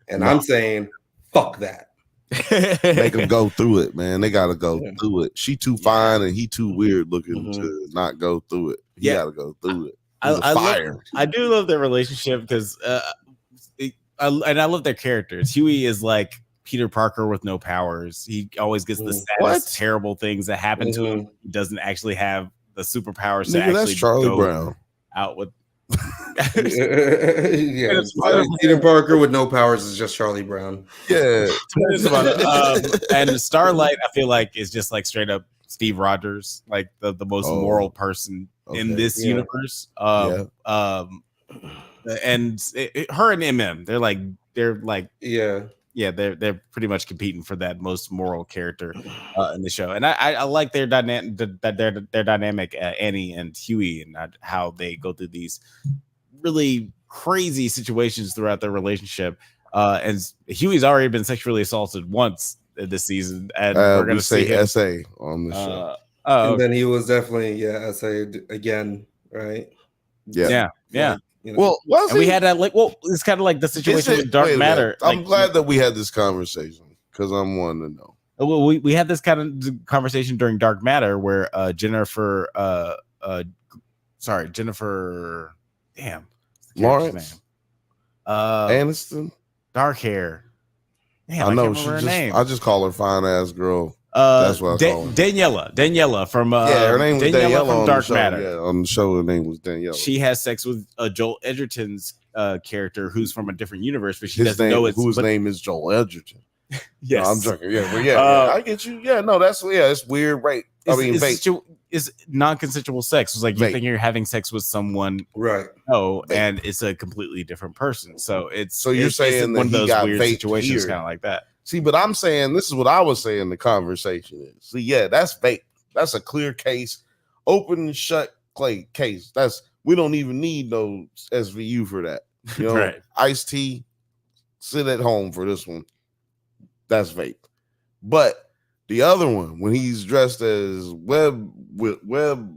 And I'm saying, fuck that. Make them go through it, man. They gotta go through it. She too fine and he too weird looking to not go through it. He gotta go through it. I do love their relationship because I love their characters. Huey is like Peter Parker with no powers. He always gets the saddest, terrible things that happen to him. He doesn't actually have the superpowers to actually that's Charlie go Brown out with. Yeah, Peter Parker with no powers is just Charlie Brown. Yeah, and Starlight, I feel like is just like straight up Steve Rogers, like the most moral person in this universe. And her and MM, they're like yeah, they're pretty much competing for that most moral character in the show, and I like their dynamic, Annie and Huey, and how they go through these really crazy situations throughout their relationship. And Huey's already been sexually assaulted once this season, and we're gonna see him SA on the show. And then he was definitely essayed again, right? Yeah. Well, and we had that it's kind of like the situation with Dark Matter. I'm glad that we had this conversation because I'm wanting to know. Well, we had this kind of conversation during Dark Matter where Jennifer, damn, Lawrence, Aniston, dark hair. Damn, I know her name. I just call her fine ass girl. That's what I call her. Daniela from her name was Daniela from Dark Matter. Yeah, on the show, her name was Daniela. She has sex with Joel Edgerton's character, who's from a different universe, but she doesn't know whose name is Joel Edgerton. Yes, no, I'm joking. Yeah, I get you. Yeah, no, it's weird, right? It's non-consensual sex. It's like you think you're having sex with someone, right? Oh, and it's a completely different person. So you're saying one of those weird vaped situations, kind of like that. See, but I'm saying this is what I was saying. The conversation is. See, yeah, that's vape. That's a clear case, open and shut case. We don't even need no SVU for that. You know, right. Ice-T, sit at home for this one. That's vape. But the other one, when he's dressed as web Weaver.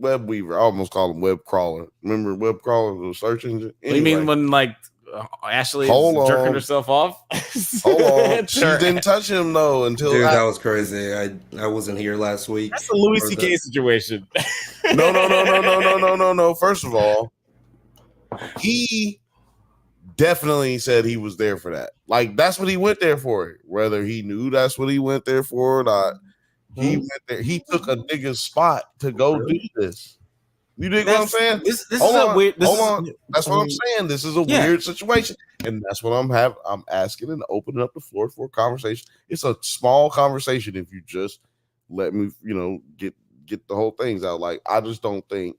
I almost call him web crawler. Remember web crawler, the search engine? Anyway. You mean when like Ashley is jerking herself off? Hold on. She didn't touch him though until that was crazy. I wasn't here last week. That's a Louis C.K. situation. No. First of all, he definitely said he was there for that. Like that's what he went there for. Whether he knew that's what he went there for or not, he went there. He took a nigga's spot to go do this. You dig what I'm saying? This is a weird. Hold on. That's what I'm saying. This is a weird situation, and that's what I'm asking and opening up the floor for a conversation. It's a small conversation if you just let me, get the whole things out. Like I just don't think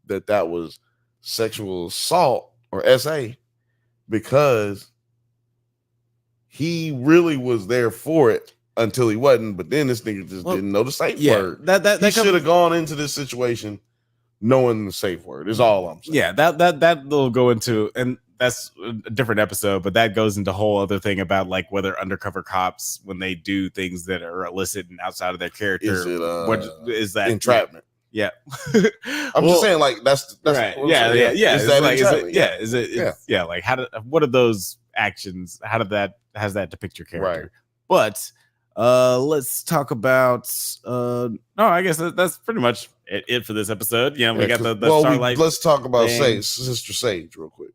that was sexual assault or SA because he really was there for it until he wasn't. But then this nigga just didn't know the safe word. He should have gone into this situation knowing the safe word is all I'm saying. Yeah, that will go into, and that's a different episode, but that goes into a whole other thing about like whether undercover cops, when they do things that are illicit and outside of their character, what is that entrapment? Yeah, I'm just saying like that's right. Yeah. Is that like what are those actions? Has that depict your character? Right. But let's talk about I guess that's pretty much it for this episode. Yeah, we got the Starlight. Let's talk about Sister Sage real quick.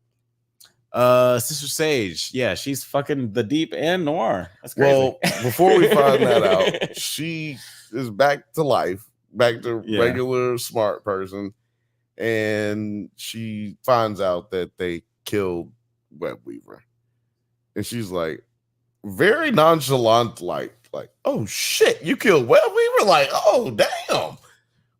Sister Sage, yeah, she's fucking the deep and noir. That's crazy. Well, before we find that out, she is back to life, back to regular smart person, and she finds out that they killed Web Weaver, and she's like very nonchalant, like, oh shit, you killed Web Weaver? Like, oh damn.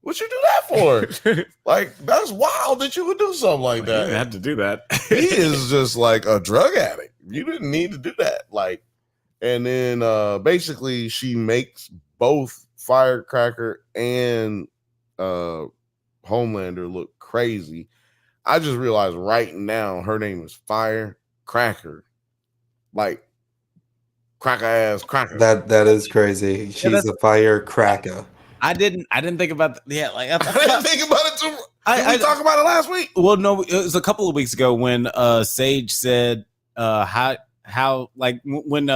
What you do that for? Like, that's wild that you would do something like that. You didn't have to do that. He is just like a drug addict. You didn't need to do that. Like, and then basically she makes both Firecracker and Homelander look crazy. I just realized right now her name is Firecracker. Like cracker ass cracker. That is crazy. She's a firecracker. I didn't think about that. Yeah, like I didn't think about it too. Did we talk about it last week? Well, no, it was a couple of weeks ago when Sage said how like when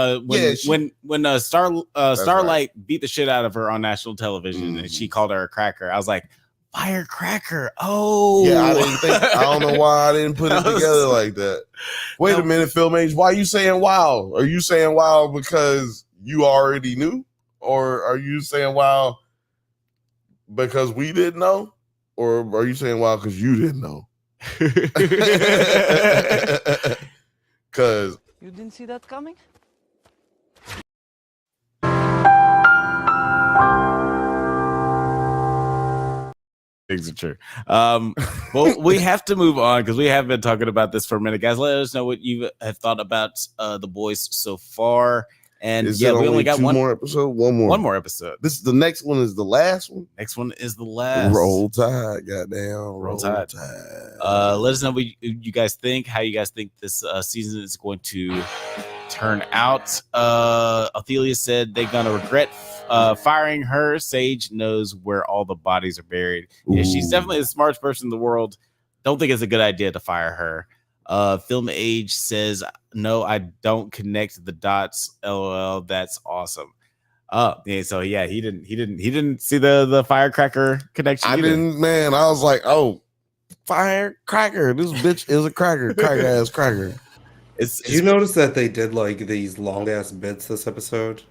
Starlight beat the shit out of her on national television and she called her a cracker. I was like, firecracker. Oh yeah, I don't know why I didn't put it together like that. Wait a minute, Film Age. Why are you saying wow? Are you saying wow because you already knew? Or are you saying wow because we didn't know? Or are you saying wow because you didn't know? Because you didn't see that coming? Things are true. Well, we have to move on because we have been talking about this for a minute, guys. Let us know what you have thought about the boys so far. And Is we it only got two one more episode. One more episode. This is the next one. Is the last one. Next one is the last. Roll Tide, goddamn. Roll Tide. Let us know what you guys think. How you guys think this season is going to turn out. Ophelia said they're gonna regret firing her. Sage knows where all the bodies are buried. Yeah, she's definitely the smartest person in the world. Don't think it's a good idea to fire her. Film Age says no, I don't connect the dots. LOL, that's awesome. Yeah, so yeah, he didn't see the firecracker connection. I didn't, man. I was like, oh, firecracker. This bitch is a cracker ass cracker. Did you notice that they did like these long ass bits this episode?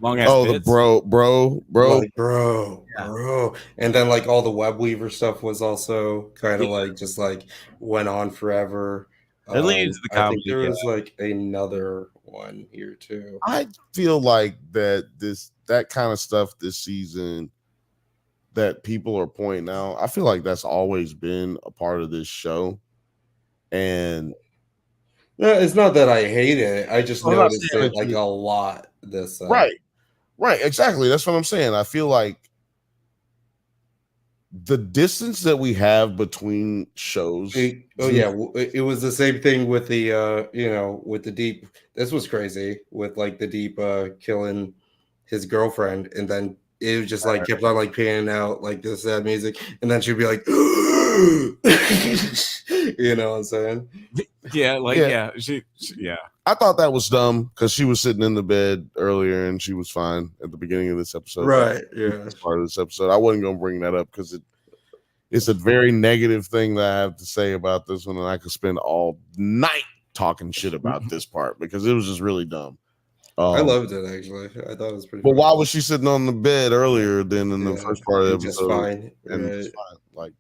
Long ass bits? The bro, like, bro. And then like all the web weaver stuff was also kind of like just like went on forever. It leads to the I comedy. think there was like another one here too. I feel like that kind of stuff this season that people are pointing out, I feel like that's always been a part of this show. And no, it's not that I hate it. I just noticed it like a lot this Right, exactly. That's what I'm saying. I feel like the distance that we have between shows. It was the same thing with the with the Deep. This was crazy with like the Deep killing his girlfriend, and then it was just like kept on like panning out like this sad music, and then she'd be like, you know what I'm saying? Yeah, she. I thought that was dumb because she was sitting in the bed earlier and she was fine at the beginning of this episode. Right. Yeah. Part of this episode. I wasn't going to bring that up because it's a very negative thing that I have to say about this one. And I could spend all night talking shit about this part because it was just really dumb. I loved it, actually. I thought it was pretty But funny. why was she sitting on the bed earlier than in the first part of the episode? Just fine. And Right. it's fine. Like,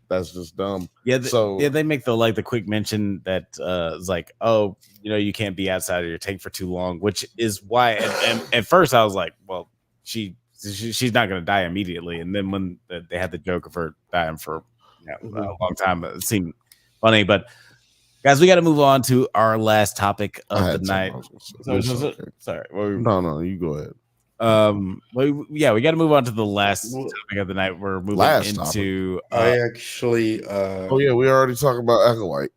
that's just dumb. Yeah, they make the quick mention that it's like, oh, you can't be outside of your tank for too long, which is why at first I was like, well, she's not going to die immediately, and then when they had the joke of her dying for a long time, it seemed funny. But guys, we got to move on to our last topic of the night. Sorry, no, you go ahead. We got to move on to the last topic of the night. We're moving into. I actually. we already talked about Acolyte.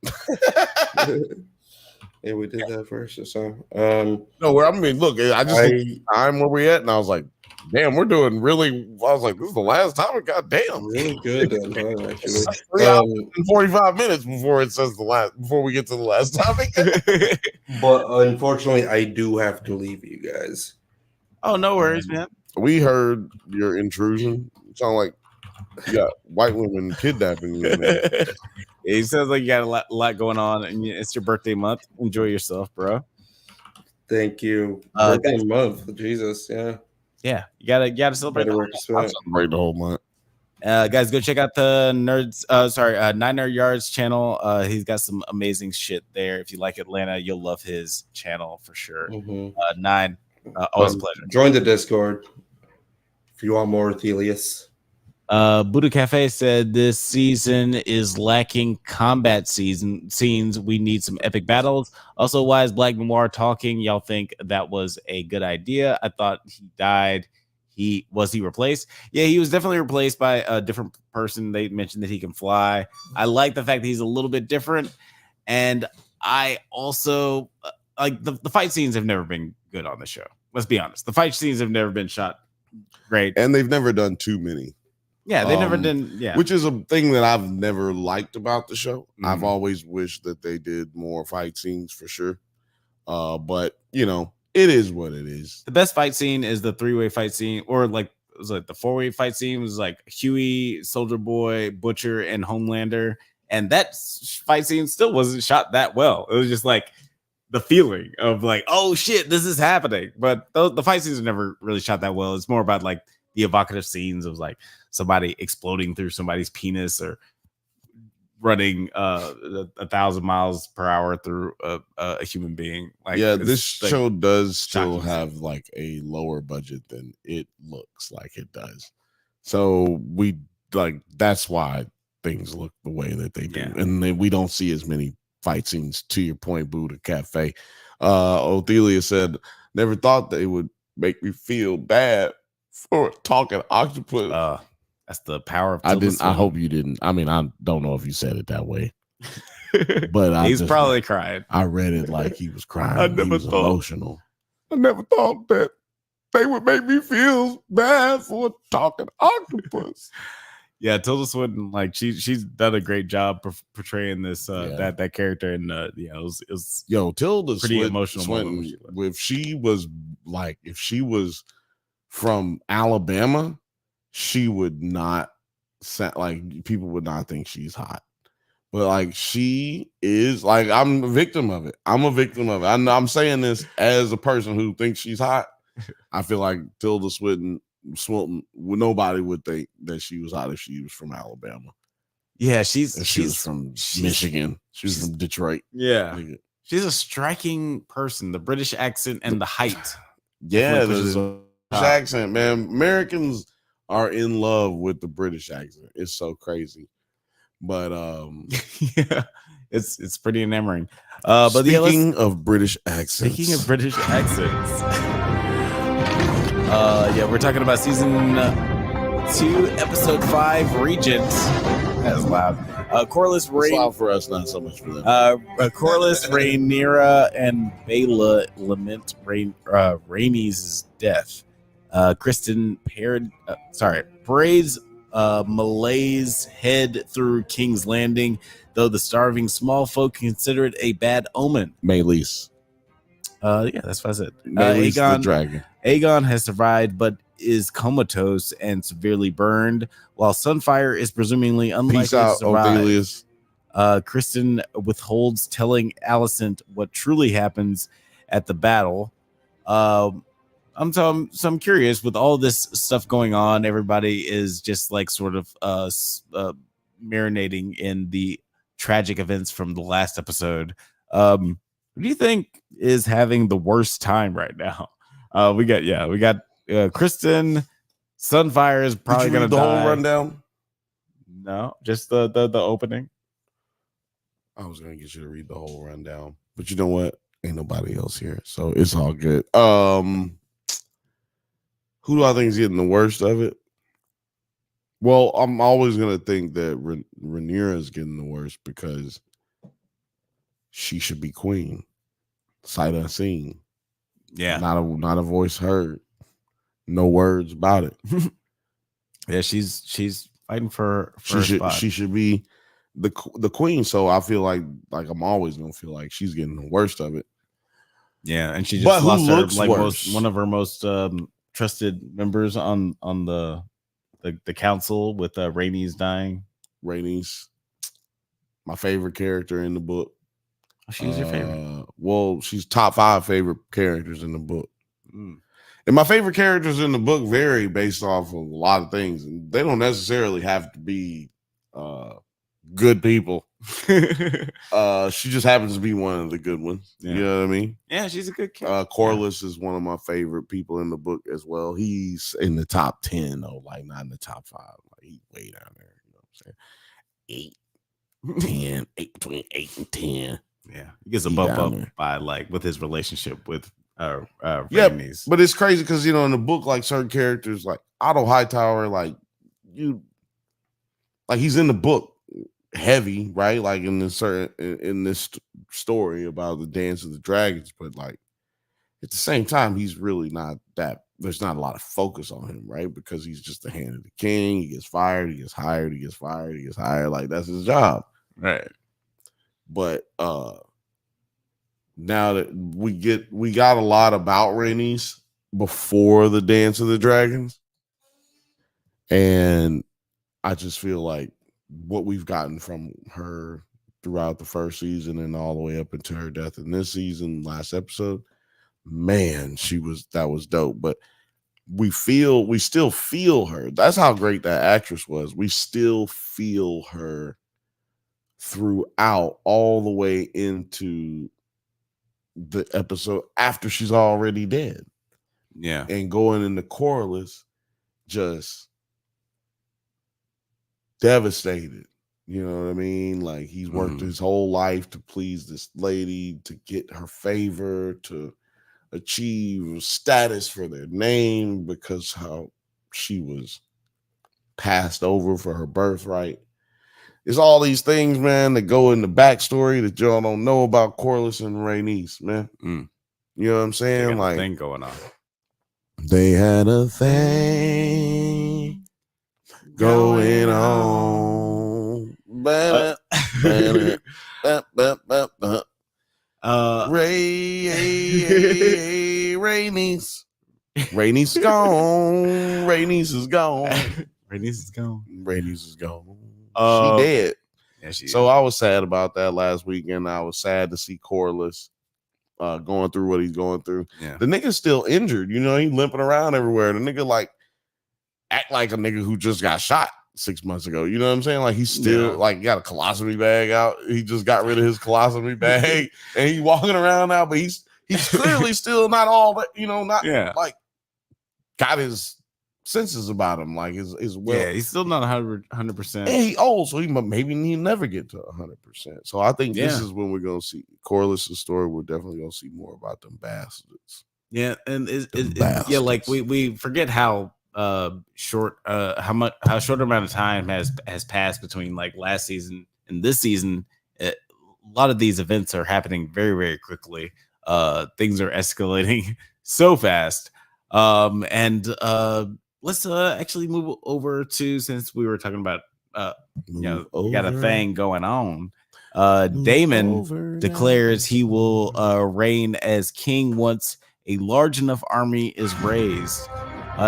Yeah, we did that first. So, look, I just looked at the time where we at, and I was like, damn, we're doing really. I was like, this is the last topic. God damn, really good. Actually, 3 hours and 45 minutes before it says before we get to the last topic. But unfortunately, I do have to leave you guys. Oh, no worries, man. We heard your intrusion. You sound like you got white women kidnapping you. It sounds like you got a lot going on, and it's your birthday month. Enjoy yourself, bro. Thank you. Birthday month, Jesus, yeah. You gotta celebrate. I celebrate the whole month. Guys, go check out the Nine Nerd Yards channel. He's got some amazing shit there. If you like Atlanta, you'll love his channel for sure. Mm-hmm. Nine. Always a pleasure. Join the Discord if you want more Thelius. Buddha Cafe said this season is lacking combat scenes. We need some epic battles. Also, why is Black Noir talking? Y'all think that was a good idea? I thought he died. Was he replaced? Yeah, he was definitely replaced by a different person. They mentioned that he can fly. I like the fact that he's a little bit different, and I also like the fight scenes have never been good on the show. Let's be honest. The fight scenes have never been shot great. And they've never done too many. Yeah, they never did. Yeah. Which is a thing that I've never liked about the show. Mm-hmm. I've always wished that they did more fight scenes for sure. But it is what it is. The best fight scene is the 3-way fight scene, or like it was like the 4-way fight scene was like Huey, Soldier Boy, Butcher, and Homelander. And that fight scene still wasn't shot that well. It was just like the feeling of like, oh shit, this is happening. But the fight scenes are never really shot that well. It's more about like the evocative scenes of like somebody exploding through somebody's penis or running 1,000 miles per hour through a human being. Like, yeah, this like, show does still have like a lower budget than it looks like it does. So we like that's why things look the way that they do, and then we don't see as many fight scenes. To your point, Buddha Cafe. Othelia said, "Never thought they would make me feel bad for talking octopus." That's the power of. I hope you didn't. I mean, I don't know if you said it that way, but he's probably crying. I read it like he was crying. I never thought emotional. I never thought that they would make me feel bad for talking octopus. Yeah, Tilda Swinton, like she's done a great job portraying this that character, and it was Tilda pretty emotional. Swinton, if she was from Alabama, she would not like people would not think she's hot. But like she is, like I'm a victim of it. I'm saying this as a person who thinks she's hot. I feel like Tilda Swinton, nobody would think that she was hot if she was from Alabama. Yeah, she's from Michigan. She's from Detroit. Yeah, she's a striking person. The British accent and the height. Yeah, the British accent, man. Americans are in love with the British accent. It's so crazy. But yeah, it's pretty enamoring. Speaking of British accents. We're talking about season 2, episode 5, Regent. That was loud. Corliss, loud for us, not so much for them. Corliss, Rhaenyra, and Bela lament Rhaenys' death. Kirstyn parades Malay's head through King's Landing, though the starving small folk consider it a bad omen. Meleys. That's what I said. Meleys the dragon. Aegon has survived, but is comatose and severely burned, while Sunfire is presumably unlikely to survive. Kirstyn withholds telling Alicent what truly happens at the battle. I'm curious, with all this stuff going on, everybody is just like sort of marinating in the tragic events from the last episode. Who do you think is having the worst time right now? We got Kirstyn. Sunfire is probably going to die. The whole rundown? No, just the opening. I was going to get you to read the whole rundown, but you know what? Ain't nobody else here, so it's all good. Who do I think is getting the worst of it? Well, I'm always going to think that Rhaenyra is getting the worst because she should be queen. Sight unseen. Yeah. Not a voice heard. No words about it. Yeah, she's fighting for she should be the queen. So I feel like I'm always going to feel like she's getting the worst of it. Yeah, and she just lost her one of her most trusted members on the council with Rhaenys dying. Rhaenys, my favorite character in the book. She's your favorite. Well, she's top 5 favorite characters in the book. And my favorite characters in the book vary based off of a lot of things. And they don't necessarily have to be good people. She just happens to be one of the good ones. Yeah. You know what I mean? Yeah, she's a good character. Corliss is one of my favorite people in the book as well. He's in the top 10, though, like not in the top 5. Like he's way down there. You know what I'm saying? 8, 10, 8 between 8 and 10. Yeah, he gets a bump up by like with his relationship with yeah, Rhaenys. But it's crazy because in the book, like certain characters, like Otto Hightower, he's in the book heavy, right? Like in this story about the Dance of the Dragons, but like at the same time, he's really not that. There's not a lot of focus on him, right? Because he's just the hand of the king. He gets fired, he gets hired, he gets fired, he gets hired. Like that's his job, right? But now that we got a lot about Rhaenys before the Dance of the Dragons, and I just feel like what we've gotten from her throughout the first season and all the way up into her death in this season, last episode, man, that was dope. But we still feel her. That's how great that actress was. We still feel her throughout all the way into the episode after she's already dead. Yeah. And going into Corliss, just devastated. You know what I mean? Like he's worked his whole life to please this lady, to get her favor, to achieve status for their name because how she was passed over for her birthright. It's all these things, man, that go in the backstory that y'all don't know about Corliss and Rhaenys, man. You know what I'm saying? Like thing going on. They had a thing going on. Rhaenys. Rhaenys is gone. Rhaenys is gone. Rhaenys is gone. Rhaenys is gone. She dead. Yeah, she so I was sad about that last weekend. I was sad to see Corliss going through what he's going through. Yeah. The nigga's still injured. You know, he's limping around everywhere. The nigga like act like a nigga who just got shot 6 months ago. You know what I'm saying? Like he's still like got a colostomy bag out. He just got rid of his colostomy bag and he's walking around now, but he's clearly still not all that, you know, not like got his senses about him, like his will. Yeah, he's still not 100%. And he old, so maybe he'll never get to 100%. So I think this is when we're gonna see Corliss' story. We're definitely gonna see more about them bastards. Yeah, and yeah, like we forget how short how short amount of time has passed between like last season and this season. A lot of these events are happening very, very quickly. Things are escalating so fast. And let's actually move over to, since we were talking about you know, we got a thing going on. Daemon declares he will reign as king once a large enough army is raised.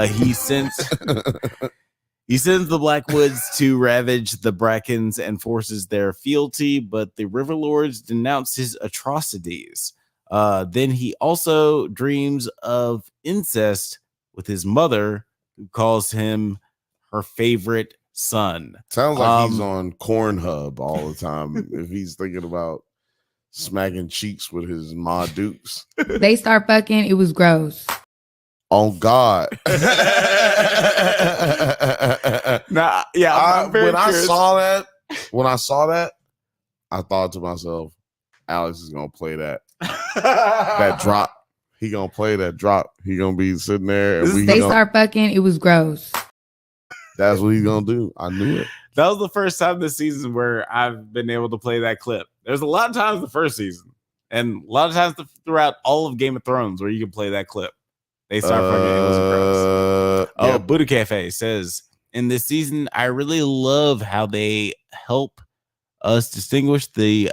He sends the Blackwoods to ravage the Brackens and forces their fealty, but the Riverlords denounce his atrocities. Then he also dreams of incest with his mother, who calls him her favorite son. Sounds like he's on Cornhub all the time if he's thinking about smacking cheeks with his Ma Dukes. They start fucking. It was gross. Oh God. Nah, yeah. When I saw that, I thought to myself, Alex is gonna play that drop. He gonna play that drop. He gonna be sitting there and start fucking. It was gross. That's what he's gonna do. I knew it. That was the first time this season where I've been able to play that clip. There's a lot of times the first season, and a lot of times throughout all of Game of Thrones where you can play that clip. They start fucking. It was gross. Oh, Buddha Cafe says, in this season, I really love how they help us distinguish the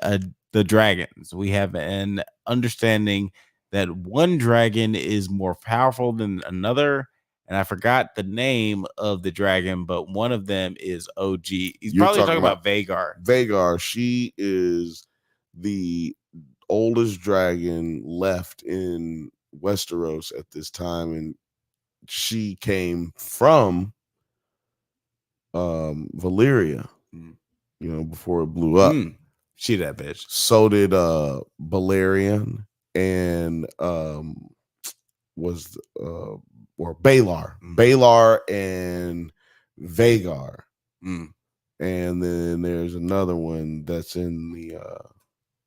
dragons. We have an understanding that one dragon is more powerful than another, and I forgot the name of the dragon, but one of them is OG. You're probably talking about Vhagar. Vhagar, she is the oldest dragon left in Westeros at this time, and she came from Valyria, you know, before it blew up. She that bitch. So did Balerion and Baelor. Baelor and Vhagar. And then there's another one that's in the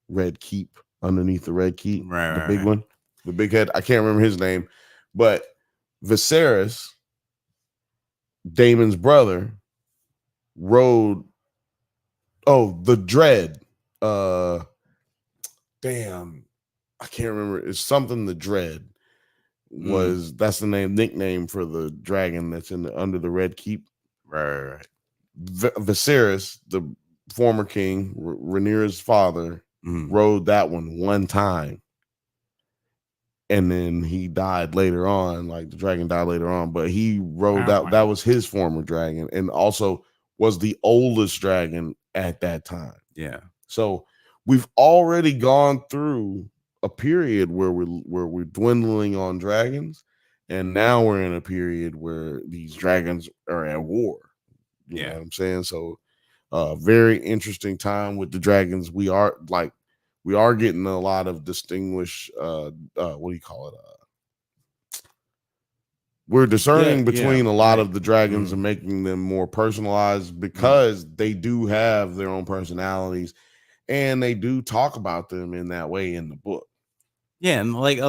Red Keep, underneath the Red Keep, the big one, the big head. I can't remember his name, but Viserys, Daemon's brother, rode the Dread. Damn, I can't remember. It's something the Dread was. That's the nickname for the dragon that's under the Red Keep. Right. Viserys, the former king, Rhaenyra's father, rode that one time, and then he died later on. Like the dragon died later on, but he rode that was his former dragon, and also was the oldest dragon at that time. Yeah. So we've already gone through a period where we're dwindling on dragons, and now we're in a period where these dragons are at war. You know what I'm saying? So very interesting time with the dragons. We are getting a lot of distinguished what do you call it? We're discerning Yeah, between yeah, a lot right. of the dragons and making them more personalized because they do have their own personalities, and they do talk about them in that way in the book. Yeah, and like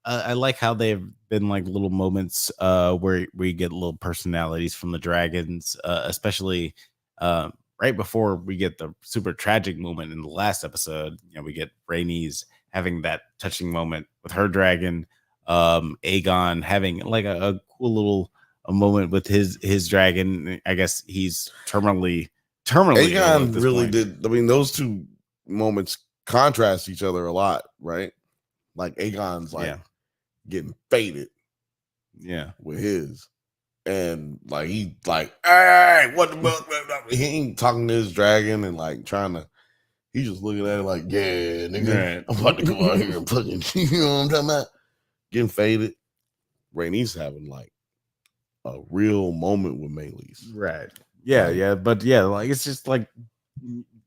I like how they've been like little moments where we get little personalities from the dragons, especially right before we get the super tragic moment in the last episode. You know, we get Rhaenys having that touching moment with her dragon, Aegon having like a cool little a moment with his dragon. I guess he's terminally ill at Aegon this really point. did. I mean, those two moments contrast each other a lot, right? Like Aegon's like getting faded, with his, and like he like, hey, what the fuck? He ain't talking to his dragon and like trying to. He's just looking at it like, yeah, nigga, I'm about to come out here and fucking, you know what I'm talking about? Getting faded. Rhaenys having like a real moment with Melees. Right. Yeah, but yeah, like it's just like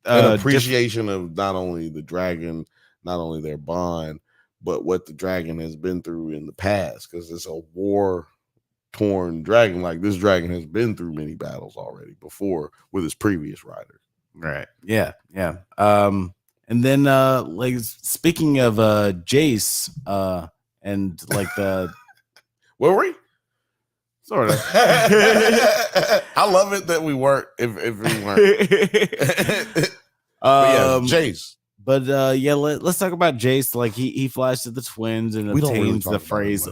an appreciation of not only the dragon, not only their bond, but what the dragon has been through in the past. Because it's a war-torn dragon. Like this dragon has been through many battles already before with his previous riders. Right. Yeah. And then like speaking of Jace, and like the were we? Sort of. I love it that we weren't if we weren't. Jace. But let's talk about Jace. Like he flies to the twins and obtains the phrase.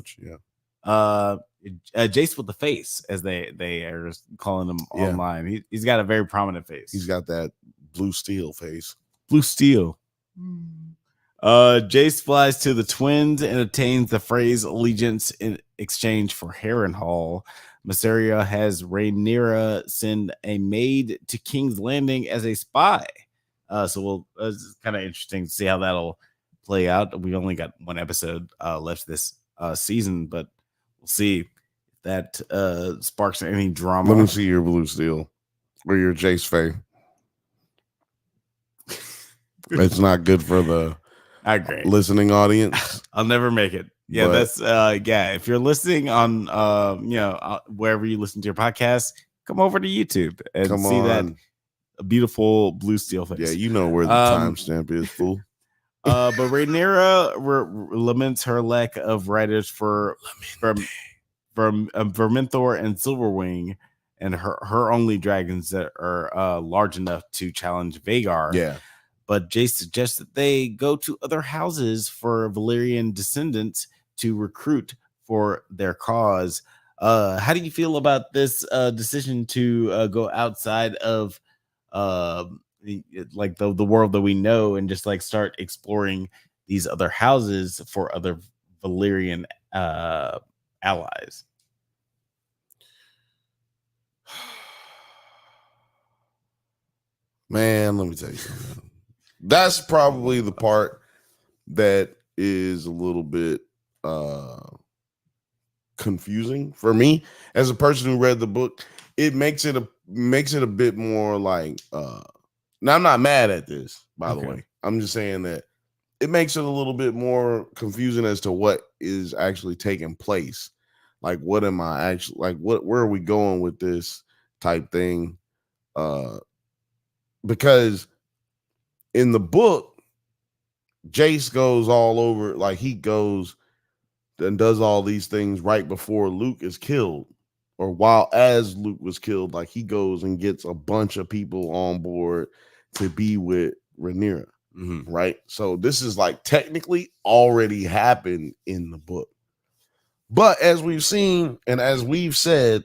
Jace with the face, as they are calling him online. He's got a very prominent face. He's got that blue steel face. Blue steel. Jace flies to the twins and obtains the phrase allegiance in exchange for Harrenhal. Mysaria has Rhaenyra send a maid to King's Landing as a spy. So it's kind of interesting to see how that'll play out. We only got one episode left this season, but we'll see if that sparks any drama. Let me see your blue steel or your Jace face. It's not good for the listening audience. I'll never make it. Yeah, but that's if you're listening on wherever you listen to your podcast, come over to YouTube and see that beautiful blue steel face. Yeah, you know where the timestamp is, fool. But Rhaenyra laments her lack of writers for Verminthor and Silverwing, and her only dragons that are large enough to challenge Vhagar. Yeah. But Jace suggests that they go to other houses for Valyrian descendants to recruit for their cause. How do you feel about this decision to go outside of like the world that we know and just like start exploring these other houses for other Valyrian allies? Man, let me tell you something. That's probably the part that is a little bit confusing for me as a person who read the book. It makes it a bit more like now I'm not mad at this, by the way. I'm just saying that it makes it a little bit more confusing as to what is actually taking place. Like, what am I actually like? Where are we going with this type thing? Because in the book, Jace goes all over, like he goes and does all these things right before Luke is killed, or while as Luke was killed, like he goes and gets a bunch of people on board to be with Rhaenyra, right? So this is like technically already happened in the book. But as we've seen and as we've said,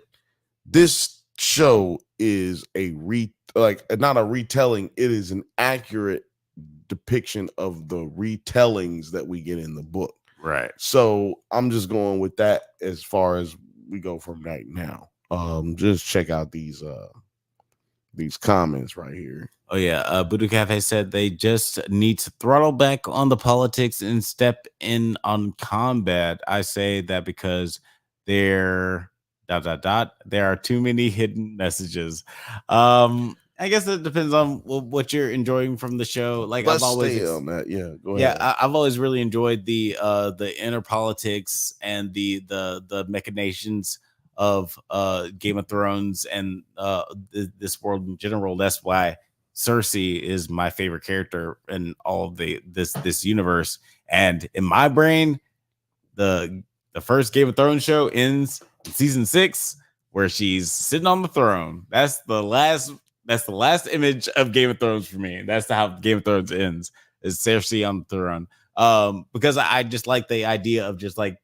this show is not a retelling, it is an accurate depiction of the retellings that we get in the book. Right. So I'm just going with that as far as we go from right now. Just check out these comments right here. Oh yeah, Buddha Cafe said they just need to throttle back on the politics and step in on combat. I say that because there are too many hidden messages. I guess it depends on what you're enjoying from the show. Like Let's I've always stay on that. Yeah, go yeah, ahead. I've always really enjoyed the inner politics and the machinations of Game of Thrones and this world in general. That's why Cersei is my favorite character in all of this universe. And in my brain, the first Game of Thrones show ends in season 6, where she's sitting on the throne. That's the last image of Game of Thrones for me. That's how Game of Thrones ends, is Cersei on the throne. Because I just like the idea of just like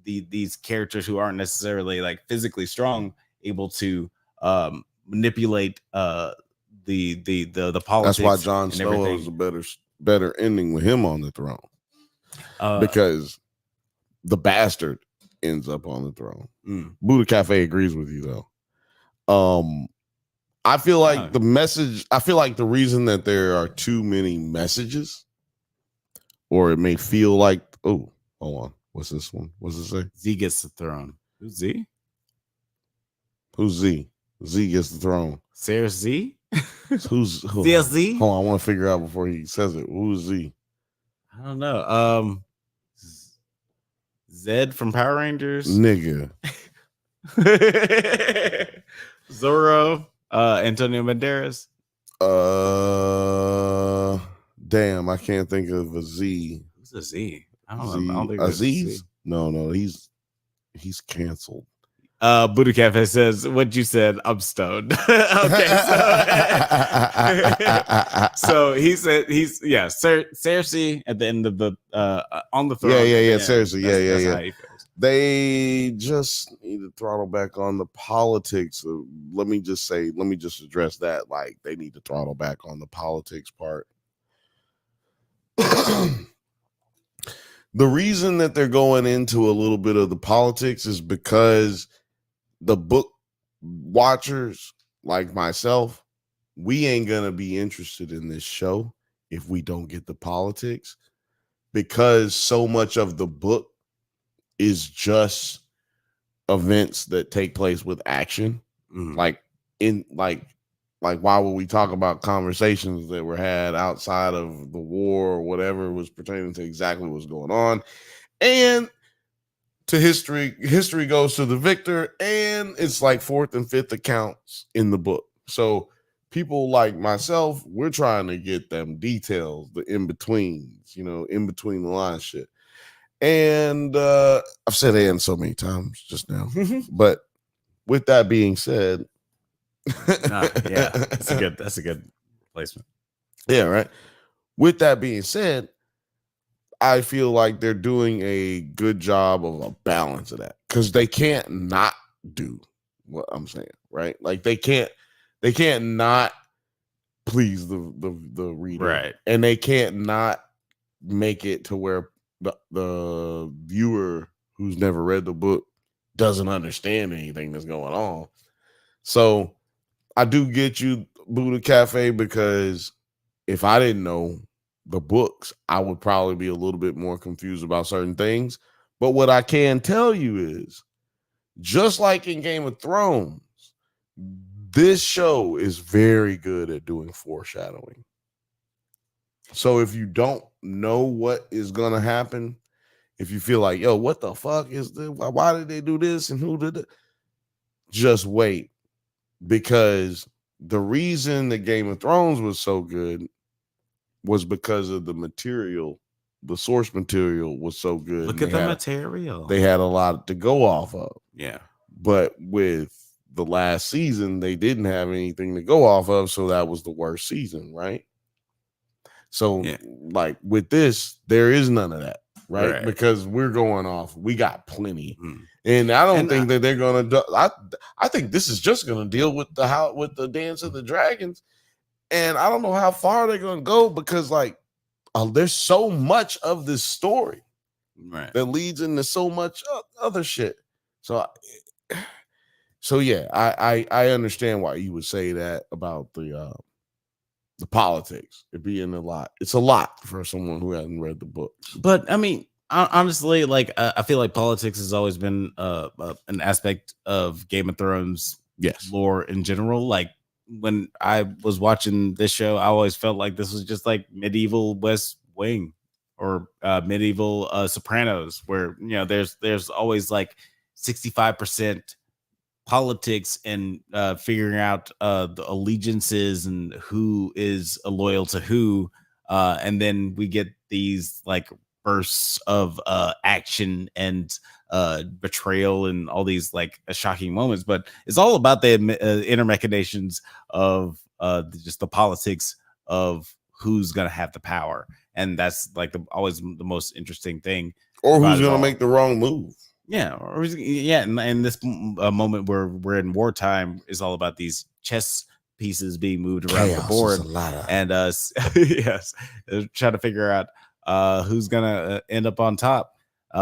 these characters who aren't necessarily like physically strong, able to manipulate the politics. That's why Jon Snow is a better ending with him on the throne. Because the bastard ends up on the throne. Buddha Cafe agrees with you though. I feel like the message, I feel like the reason that there are too many messages, or it may feel like, oh, hold on. What's this one? What's it say? Z gets the throne. Who's Z? Who's Z? Z gets the throne. Sarah Z? Who's CSZ? Hold on, I want to figure out before he says it. Who's Z? I don't know. Zed from Power Rangers. Nigga. Zorro. Antonio Banderas. Damn, I can't think of a Z. Who's a Z? I don't know. I don't think Aziz? No, he's canceled. Buddha Cafe says, what you said, I'm stoned. Okay, so he said Cersei at the end of the on the throne. Yeah, Cersei. That's Yeah. how he feels. They just need to throttle back on the politics. Let me just address that. Like, they need to throttle back on the politics part. The reason that they're going into a little bit of the politics is because the book watchers like myself, we ain't gonna be interested in this show if we don't get the politics, because so much of the book is just events that take place with action. Like why would we talk about conversations that were had outside of the war or whatever was pertaining to exactly what's going on? And to history goes to the victor, and it's like 4th and 5th accounts in the book. So people like myself, we're trying to get them details, the in-betweens, in between the line shit. And I've said "and" so many times just now. But with that being said, yeah, that's a good placement. Yeah, right. With that being said, I feel like they're doing a good job of a balance of that, because they can't not do what I'm saying, right? Like they can't not please the reader, right? And they can't not make it to where the viewer who's never read the book doesn't understand anything that's going on. So I do get you, Buddha Cafe, because if I didn't know the books, I would probably be a little bit more confused about certain things. But what I can tell you is, just like in Game of Thrones, this show is very good at doing foreshadowing. So if you don't know what is going to happen, if you feel like, yo, what the fuck is this? Why did they do this? And who did it? Just wait. Because the reason the Game of Thrones was so good was because of the material. The source material was so good. Look at the material. They had a lot to go off of. Yeah. But with the last season, they didn't have anything to go off of. So that was the worst season, right? So like with this, there is none of that, right? Because we're going off. We got plenty. And I don't think that they're going to. I think this is just going to deal with the Dance of the Dragons. And I don't know how far they're going to go, because like there's so much of this story that leads into so much other shit. So yeah, I understand why you would say that about the politics. It being a lot. It's a lot for someone who hasn't read the books. But I mean, honestly, like I feel like politics has always been an aspect of Game of Thrones lore in general. Like when I was watching this show, I always felt like this was just like medieval West Wing or medieval Sopranos, where there's always like 65% politics and figuring out the allegiances and who is loyal to who, and then we get these like bursts of action and betrayal and all these like shocking moments, but it's all about the inner machinations of just the politics of who's gonna have the power, and that's like always the most interesting thing, or who's gonna make the wrong move. Yeah, and this moment where we're in wartime is all about these chess pieces being moved around the board, and yes, trying to figure out who's gonna end up on top.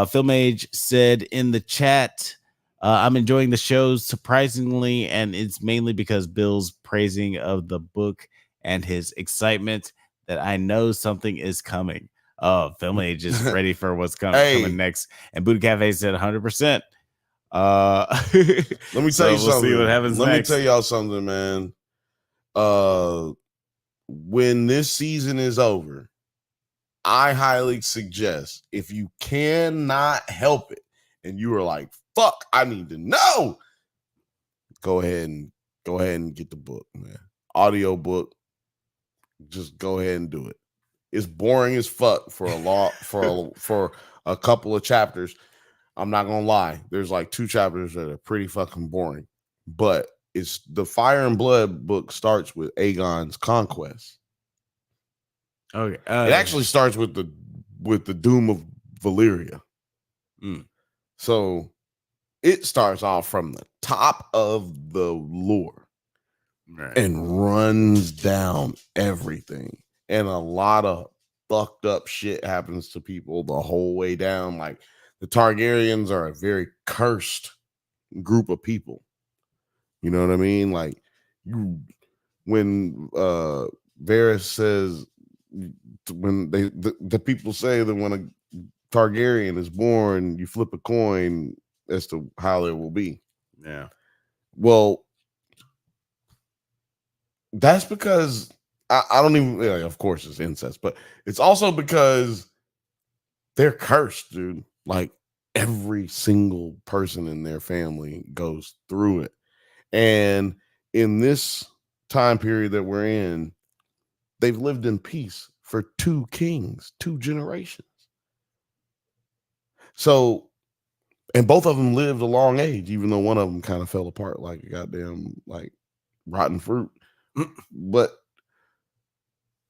Film Age said in the chat, "I'm enjoying the show surprisingly, and it's mainly because Bill's praising of the book and his excitement that I know something is coming." Oh, Film Age is ready for what's coming next. And Booty Cafe said 100%. Let me tell you something. See what happens next. Me tell y'all something, man. When this season is over, I highly suggest, if you cannot help it and you are like, fuck, I need to know, go ahead and get the book, man. Audio book. Just go ahead and do it. It's boring as fuck for a couple of chapters. I'm not gonna lie. There's like 2 chapters that are pretty fucking boring. But it's the Fire and Blood book starts with Aegon's conquest. Okay. It actually starts with the doom of Valyria. So it starts off from the top of the lore and runs down everything. And a lot of fucked up shit happens to people the whole way down. Like the Targaryens are a very cursed group of people. You know what I mean? Like when Varys says, when the people say that when a Targaryen is born, you flip a coin as to how it will be. Yeah. Well, that's because I don't even, of course it's incest, but it's also because they're cursed, dude. Like every single person in their family goes through it. And in this time period that we're in, they've lived in peace for 2 kings, 2 generations. So, and both of them lived a long age, even though one of them kind of fell apart like a goddamn like rotten fruit. But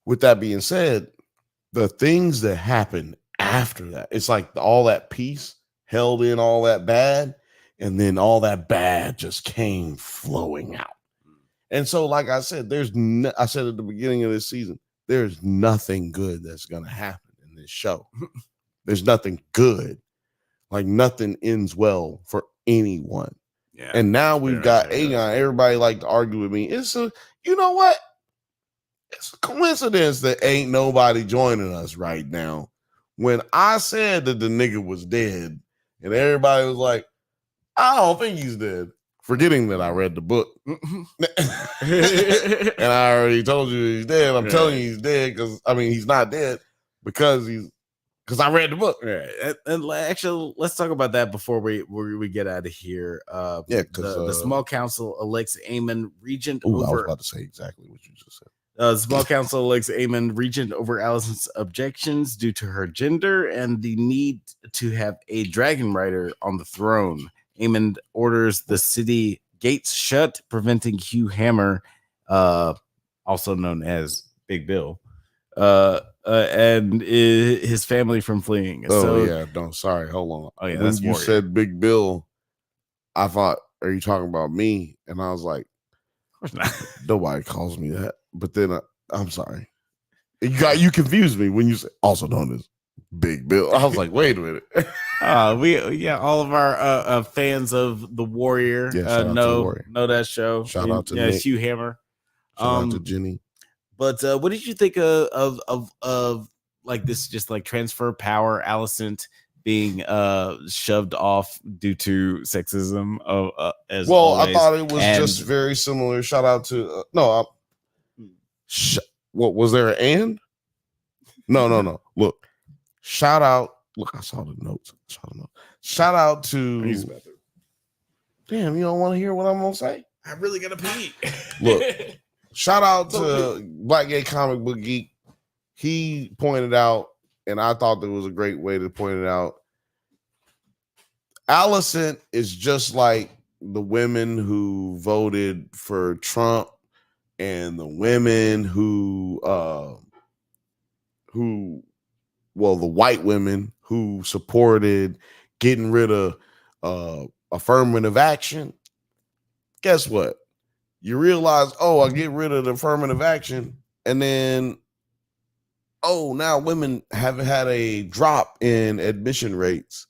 with that being said, the things that happen after that, it's like all that peace held in all that bad, and then all that bad just came flowing out. And so, like I said, I said at the beginning of this season, there's nothing good that's going to happen in this show. There's nothing good. Like nothing ends well for anyone. Yeah. And now we've got Aegon. Everybody like to argue with me. You know what? It's a coincidence that ain't nobody joining us right now. When I said that the nigga was dead, and everybody was like, I don't think he's dead. Forgetting that I read the book. And I already told you he's dead. I'm telling you he's dead because, he's not dead because I read the book. Right. And actually, let's talk about that before we get out of here. The small council elects Aemon regent over. I was about to say exactly what you just said. The small council elects Aemon regent over Alicent's objections due to her gender and the need to have a dragon rider on the throne. Aemon orders the city gates shut, preventing Hugh Hammer, also known as Big Bill, and his family from fleeing. Sorry, hold on. Oh yeah, when you said Big Bill, I thought, are you talking about me? And I was like, of course not. Nobody calls me that. But then I'm sorry, you confused me when you said also known as Big Bill. I was like, wait a minute. All of our fans of The Warrior know that show. Shout out to Nick. Hugh Hammer. Shout out to Jenny. But what did you think of like this, just like transfer power, Alicent being shoved off due to sexism. As well, always. I thought it was And- just very similar. Shout out to what was there? An and? No. Look, shout out. Look, I saw the notes. Shout out to. Damn, you don't want to hear what I'm gonna say? I'm really gonna pee. Look, shout out to Black Gay Comic Book Geek. He pointed out, and I thought that was a great way to point it out. Allison is just like the women who voted for Trump and the women who the white women who supported getting rid of affirmative action. Guess what? You realize, I get rid of the affirmative action, and then now women have had a drop in admission rates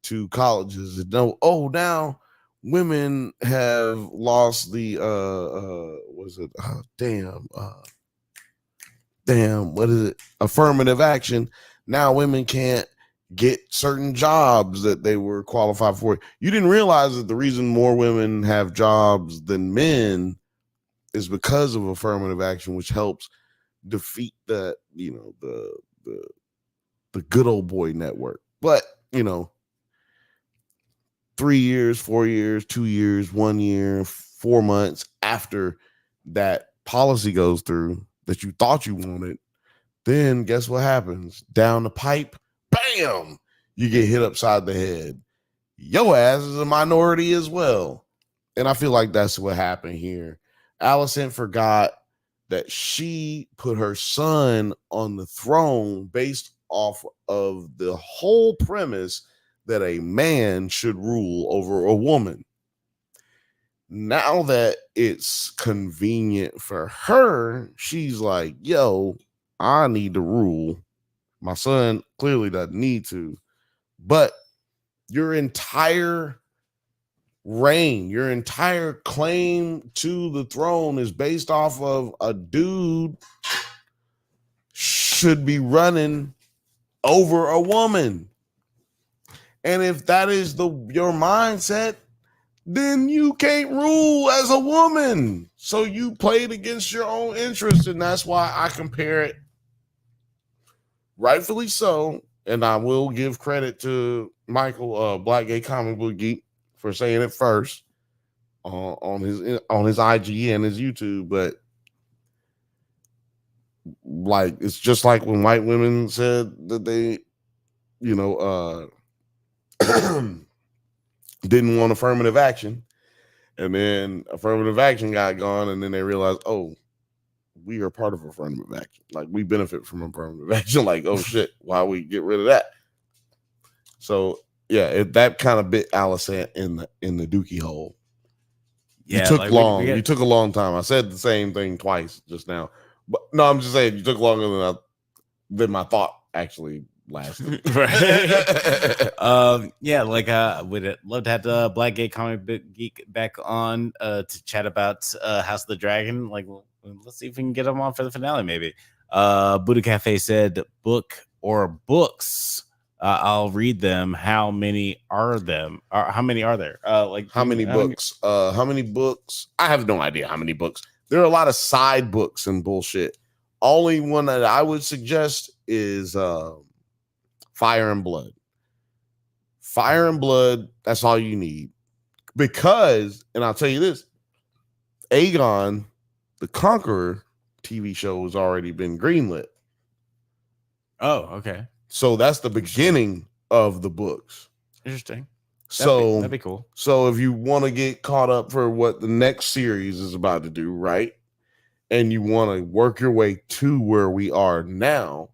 to colleges. Now women have lost the what is it? Affirmative action. Now women can't get certain jobs that they were qualified for. You didn't realize that the reason more women have jobs than men is because of affirmative action, which helps defeat the good old boy network. But 3 years, 4 years, 2 years, 1 year, 4 months after that policy goes through that you thought you wanted, then guess what happens? Down the pipe, bam, you get hit upside the head. Your ass is a minority as well. And I feel like that's what happened here. Allison forgot that she put her son on the throne based off of the whole premise that a man should rule over a woman. Now that it's convenient for her, she's like, yo, I need to rule. My son clearly doesn't need to. But your entire reign, your entire claim to the throne is based off of a dude should be running over a woman. And if that is your mindset, then you can't rule as a woman. So you played against your own interest, and that's why I compare it, rightfully so. And I will give credit to Michael, Black Gay Comic Book Geek, for saying it first on his IG and his YouTube. But like, it's just like when white women said that they, didn't want affirmative action, and then affirmative action got gone, and then they realized, we are part of affirmative action. Like, we benefit from affirmative action. Like, shit, why we get rid of that? So yeah, that kind of bit Allison in the dookie hole. Yeah, you took long. You took a long time. I said the same thing twice just now, but no, I'm just saying you took longer than my thought actually lasted. Right. Yeah, would love to have the Black Gay Comic Book Geek back on to chat about House of the Dragon. Like, let's see if we can get him on for the finale, maybe. Buddha Cafe said book or books. I'll read them. How many are them? How many are there? How many books? How many books? I have no idea how many books. There are a lot of side books and bullshit. Only one that I would suggest is Fire and Blood. Fire and Blood, that's all you need. Because, and I'll tell you this, Aegon the Conqueror TV show has already been greenlit. Oh, okay. So that's the beginning of the books. Interesting. That'd be cool. So if you want to get caught up for what the next series is about to do, right? And you want to work your way to where we are now,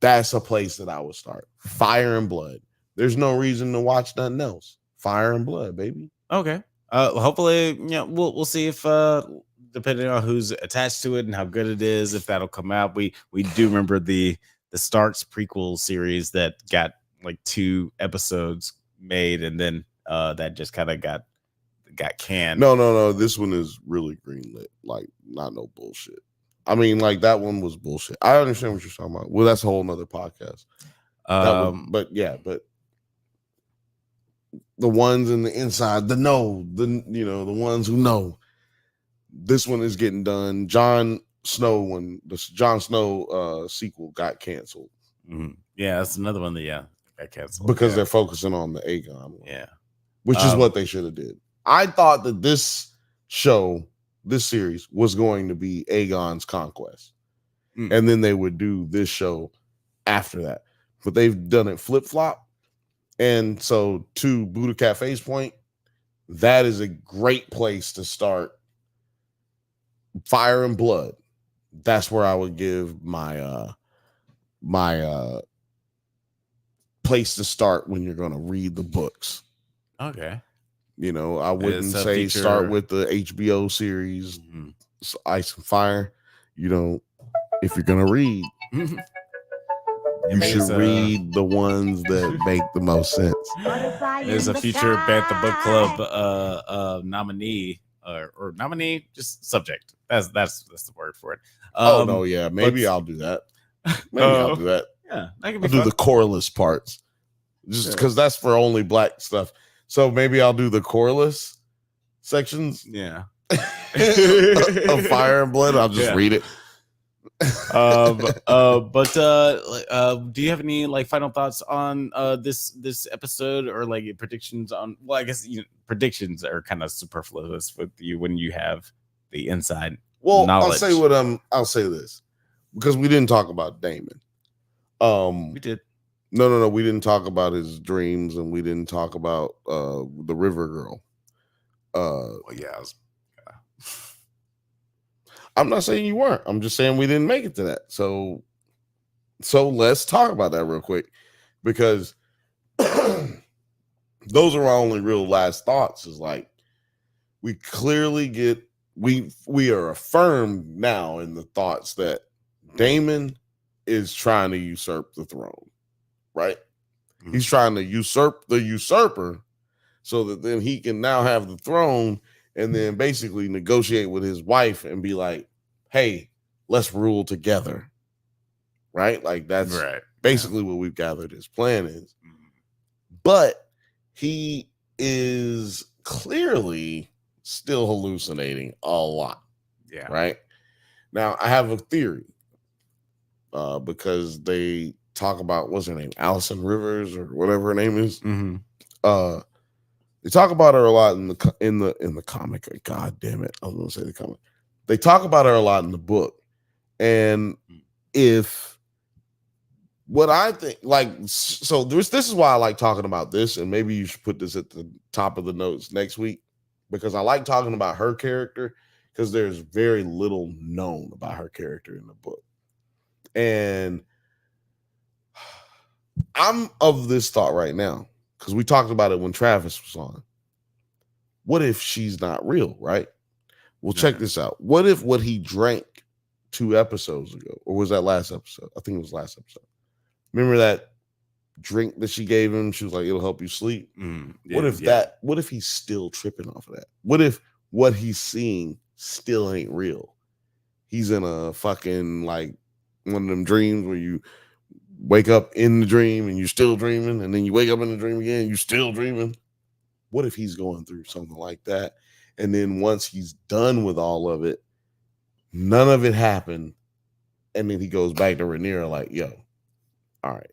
that's a place that I would start. Fire and Blood. There's no reason to watch nothing else. Fire and Blood, baby. Okay. Hopefully, we'll see if depending on who's attached to it and how good it is, if that'll come out. We do remember the Starks prequel series that got like 2 episodes made, and then that just kind of got canned. No. This one is really greenlit. Like, not no bullshit. I mean, like, that one was bullshit. I understand what you're talking about. Well, that's a whole nother podcast. But the ones in the inside, the ones who know. This one is getting done. Jon Snow sequel got canceled. Mm-hmm. Yeah, that's another one that got canceled because they're focusing on the Aegon one. Yeah, which is what they should have did. I thought that this series was going to be Aegon's conquest, and then they would do this show after that. But they've done it flip flop, and so to Buddha Cafe's point, that is a great place to start. Fire and Blood. That's where I would give my place to start when you're going to read the books. Okay. I wouldn't say start with the HBO series, Ice and Fire. If you're going to read, you should read the ones that make the most sense. There's a future Bantha Book Club nominee or nominee, just subject. That's the word for it. Maybe I'll do that. I'll do that. Yeah, that could I'll be do the Corliss parts, just because that's for only Black stuff. So maybe I'll do the Corliss sections. Yeah, of Fire and Blood. I'll just read it. Do you have any final thoughts on this episode, or predictions on? Well, I guess predictions are kind of superfluous with you when you have the inside knowledge. I'll say this because we didn't talk about Damon. We did. No, we didn't talk about his dreams, and we didn't talk about the River Girl. I'm not saying you weren't. I'm just saying we didn't make it to that. So let's talk about that real quick, because those are our only real last thoughts. Is we clearly get we are affirmed now in the thoughts that Damon is trying to usurp the throne, right? Mm-hmm. He's trying to usurp the usurper so that then he can now have the throne and then basically negotiate with his wife and be like, hey, let's rule together. Right? That's basically what we've gathered his plan is. But he is clearly still hallucinating a lot. Yeah. Right? Now, I have a theory. Because they talk about, what's her name, Allison Rivers or whatever her name is. Mm-hmm. They talk about her a lot in the comic. God damn it, I was gonna say the comic. They talk about her a lot in the book, and if what I think, so this is why I like talking about this, and maybe you should put this at the top of the notes next week, because I like talking about her character because there's very little known about her character in the book. And I'm of this thought right now, because we talked about it when Travis was on. What if she's not real, right? Well, check this out. What if what he drank 2 episodes ago, or was that last episode? I think it was last episode. Remember that drink that she gave him? She was like, it'll help you sleep. What if he's still tripping off of that? What if what he's seeing still ain't real? He's in a fucking one of them dreams where you wake up in the dream and you're still dreaming, and then you wake up in the dream again, you're still dreaming. What if he's going through something like that? And then once he's done with all of it, none of it happened. And then he goes back to Rhaenyra yo, all right,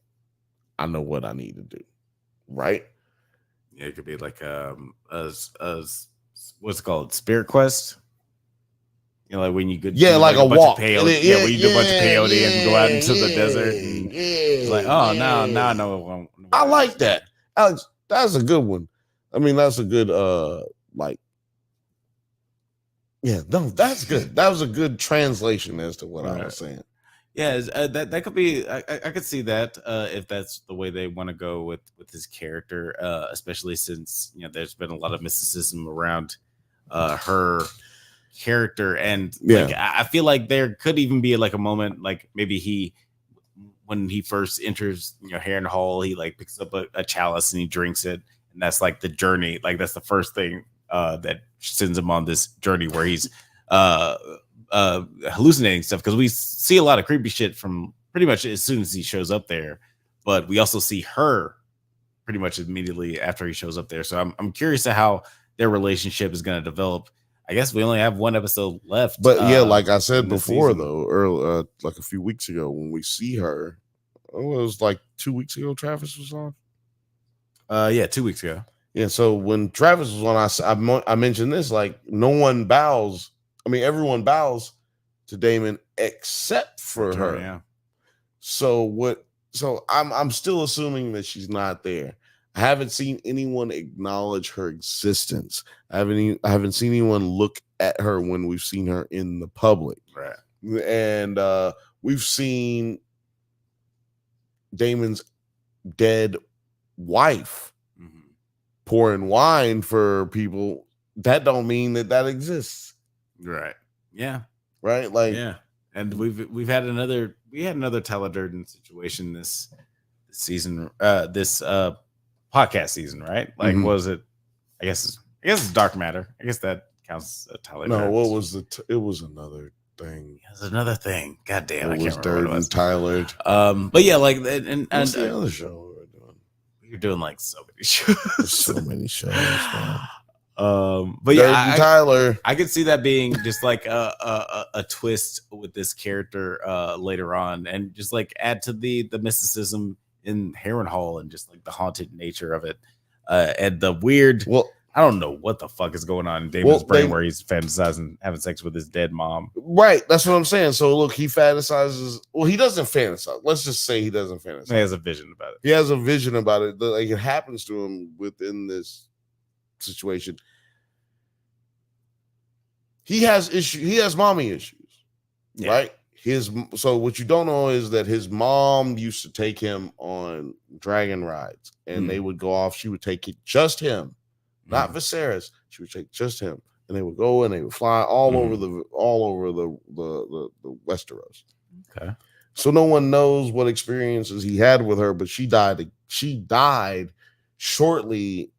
I know what I need to do. Right? Yeah, it could be what's it called? Spirit Quest? When you go a walk. When you do a bunch of peyote and go out into the desert. And it's now I know. I like that. Alex, that's a good one. I mean, that's a good, that's good. That was a good translation as to what I was saying. Yeah, that could be, I could see that if that's the way they want to go with his character, especially since, there's been a lot of mysticism around her character, and I feel like there could even be a moment maybe when he first enters Harrenhal, he picks up a chalice and he drinks it, and that's the journey, that's the first thing that sends him on this journey where he's hallucinating stuff, because we see a lot of creepy shit from pretty much as soon as he shows up there, but we also see her pretty much immediately after he shows up there. So I'm curious to how their relationship is going to develop. I guess we only have one episode left. But yeah, like I said in this before, season. though, early, like a few weeks ago, when we see her, it was like 2 weeks ago. Travis was on. Yeah, 2 weeks ago. Yeah, so when Travis was on, I mentioned this. Like, no one bows. I mean, everyone bows to Damon except for her. Yeah. So what? So I'm still assuming that she's not there. I haven't seen anyone acknowledge her existence. I haven't seen anyone look at her when we've seen her in the public. Right. And we've seen Damon's dead wife pouring wine for people. That don't mean that exists. Right. Yeah. Right. Like, yeah. And we had another Tyler Durden situation this season, this podcast season, right? Like, was it? I guess it's Dark Matter. I guess that counts. Tyler. No, Durden. what was it was another thing. It was another thing. God damn, I It was can't remember what it was. Tyler. But yeah, like, and What's the other show we were doing? You're doing like so many shows. There's so many shows, man. But yeah, Tyler. I could see that being just like a twist with this character later on, and just like add to the mysticism in Harrenhal and just like the haunted nature of it, and the weird. Well, I don't know what the fuck is going on in Damon's brain where he's fantasizing having sex with his dead mom. Right, that's what I'm saying. So look, he fantasizes. Well, he doesn't fantasize. Let's just say he doesn't fantasize. He has a vision about it. He has a vision about it. Like, it happens to him within this situation. He has issues. He has mommy issues, right? So what you don't know is that his mom used to take him on dragon rides, and they would go off. She would take just him, not Viserys. She would take just him, and they would go and they would fly all over the Westeros. Okay. So no one knows what experiences he had with her, but she died. She died shortly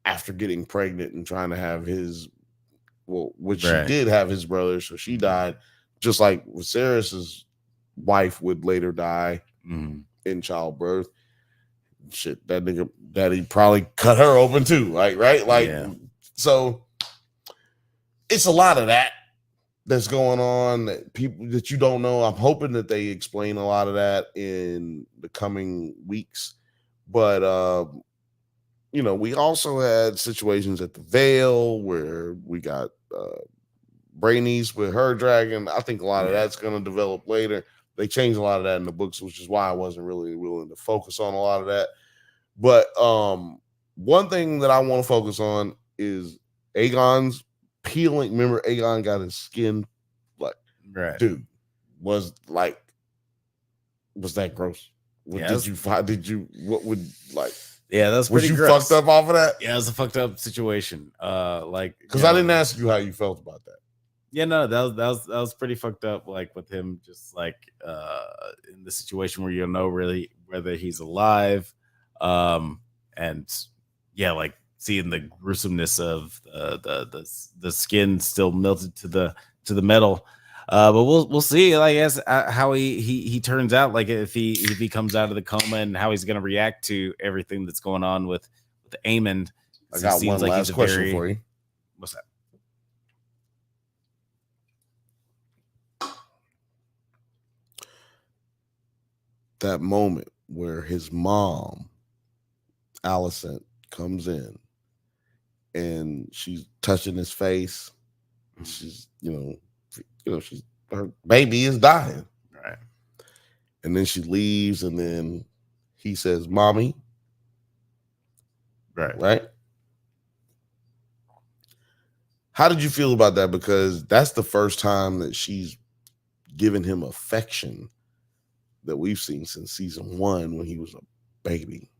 after getting pregnant and trying to have his. Well, which she did have his brother, so she died, just like Viserys's wife would later die in childbirth. Shit, that nigga daddy probably cut her open too, like, right? Like, so it's a lot of that's going on that people that you don't know. I'm hoping that they explain a lot of that in the coming weeks, but you know, we also had situations at the Vale where we got Brainies with her dragon. I think a lot of that's going to develop later. They changed a lot of that in the books, which is why I wasn't really willing to focus on a lot of that. But one thing that I want to focus on is Aegon's peeling. Remember, Aegon got his skin, like, dude, was that gross? What would like? Yeah, that's pretty Was you gross. fucked up off of that? Yeah, it was a fucked up situation. Like, because I didn't ask you how you felt about that. Yeah, no, that was pretty fucked up. Like, with him just like in the situation where you don't know really whether he's alive, and yeah, like seeing the gruesomeness of the skin still melted to the metal. But we'll see, I guess, how he turns out. Like, if he comes out of the coma and how he's gonna react to everything that's going on with Aemond. I got one last question for you. What's that? That moment where his mom, Alicent, comes in and she's touching his face. She's, she's, her baby is dying. Right. And then she leaves, and then he says, "Mommy." Right. How did you feel about that? Because that's the first time that she's given him affection that we've seen since season 1, when he was a baby,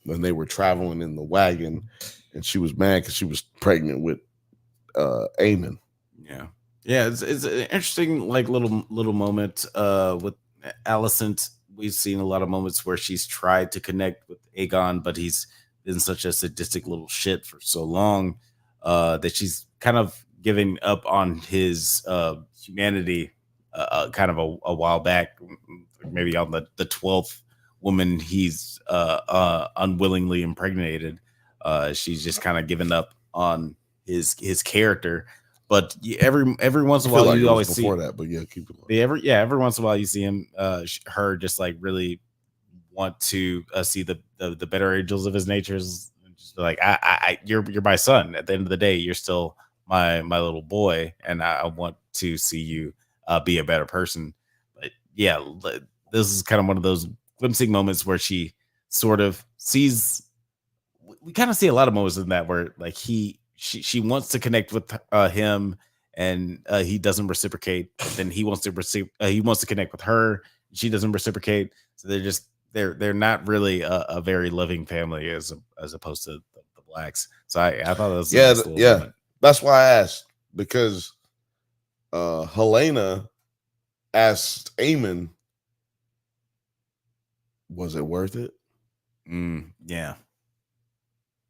when they were traveling in the wagon, and she was mad because she was pregnant with Aemond. Yeah, it's an interesting like little moment with Alicent. We've seen a lot of moments where she's tried to connect with Aegon, but he's been such a sadistic little shit for so long that she's kind of giving up on his humanity kind of a while back, maybe on the 12th woman he's unwillingly impregnated. She's just kind of given up on his character. But every once in a while, you always see that. But yeah, keep it going. Every once in a while, you see him, her just like really want to see the better angels of his natures. Just like you're my son. At the end of the day, you're still my little boy, and I want to see you be a better person. But yeah, this is kind of one of those glimpsing moments where she sort of sees. We kind of see a lot of moments in that where like she wants to connect with him, and he doesn't reciprocate. Then he wants to connect with her. She doesn't reciprocate. So they're not really a very loving family as opposed to the blacks. So I thought that was a nice little moment. That's why I asked, because Helena asked Eamon, was it worth it? Yeah.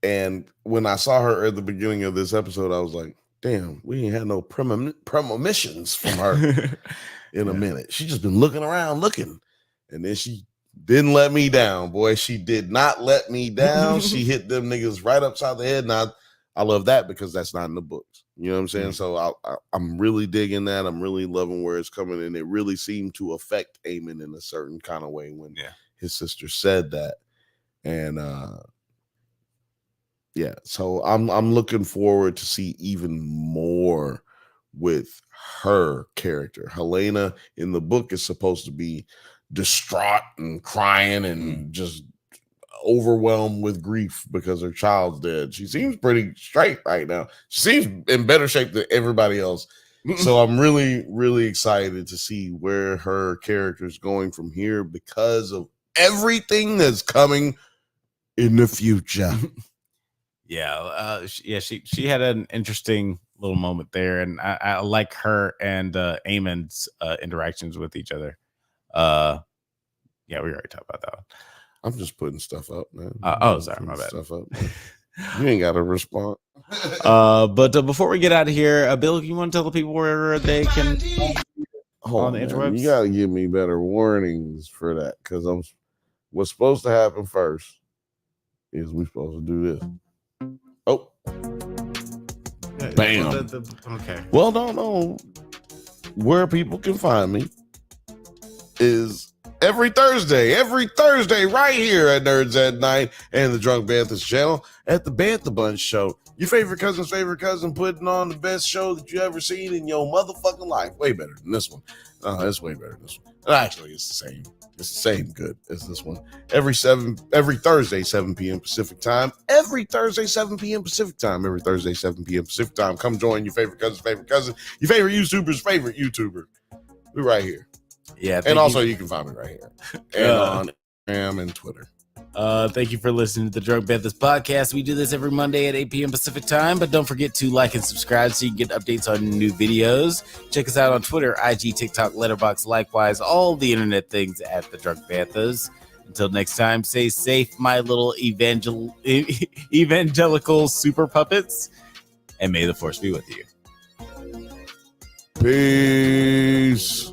And when I saw her at the beginning of this episode, I was like, damn, we ain't had no premonitions from her in a minute. She just been looking around, looking. And then she didn't let me down, boy. She did not let me down. She hit them niggas right upside the head. And I love that because that's not in the books. You know what I'm saying? So I'm really digging that. I'm really loving where it's coming. And it really seemed to affect Eamon in a certain kind of way when his sister said that. And yeah, so I'm looking forward to see even more with her character. Helena in the book is supposed to be distraught and crying and just overwhelmed with grief because her child's dead. She seems pretty straight right now. She seems in better shape than everybody else. So I'm really, really excited to see where her character is going from here because of everything that's coming in the future. She had an interesting little moment there, and I like her and Eamon's interactions with each other. We already talked about that one. I'm just putting stuff up, man. Sorry, my bad. Stuff up. You ain't got to respond. But before we get out of here, Bill, you want to tell the people where they can on the interwebs? You gotta give me better warnings for that, because what's supposed to happen first is we're supposed to do this. Oh, bam. Okay. Well, no. Where people can find me is every Thursday right here at Nerds at Night and the Drunk Banthas channel at the Bantha Bunch Show. Your favorite cousin's favorite cousin putting on the best show that you ever seen in your motherfucking life. Way better than this one. It's way better than this one. Actually, it's the same. It's the same good as this one. Every Thursday, 7 p.m. Pacific time. Every Thursday, 7 p.m. Pacific time. Every Thursday, 7 p.m. Pacific time. Come join your favorite cousin's favorite cousin. Your favorite YouTuber's favorite YouTuber. We're right here. Yeah. And also you can find me right here. And on Instagram and Twitter. Thank you for listening to the Drunk Banthas podcast. We do this every Monday at 8 p.m. Pacific time, but don't forget to like and subscribe so you can get updates on new videos. Check us out on Twitter, IG, TikTok, Letterboxd, likewise, all the internet things at the Drunk Banthas. Until next time, stay safe, my little evangelical super puppets, and may the force be with you. Peace.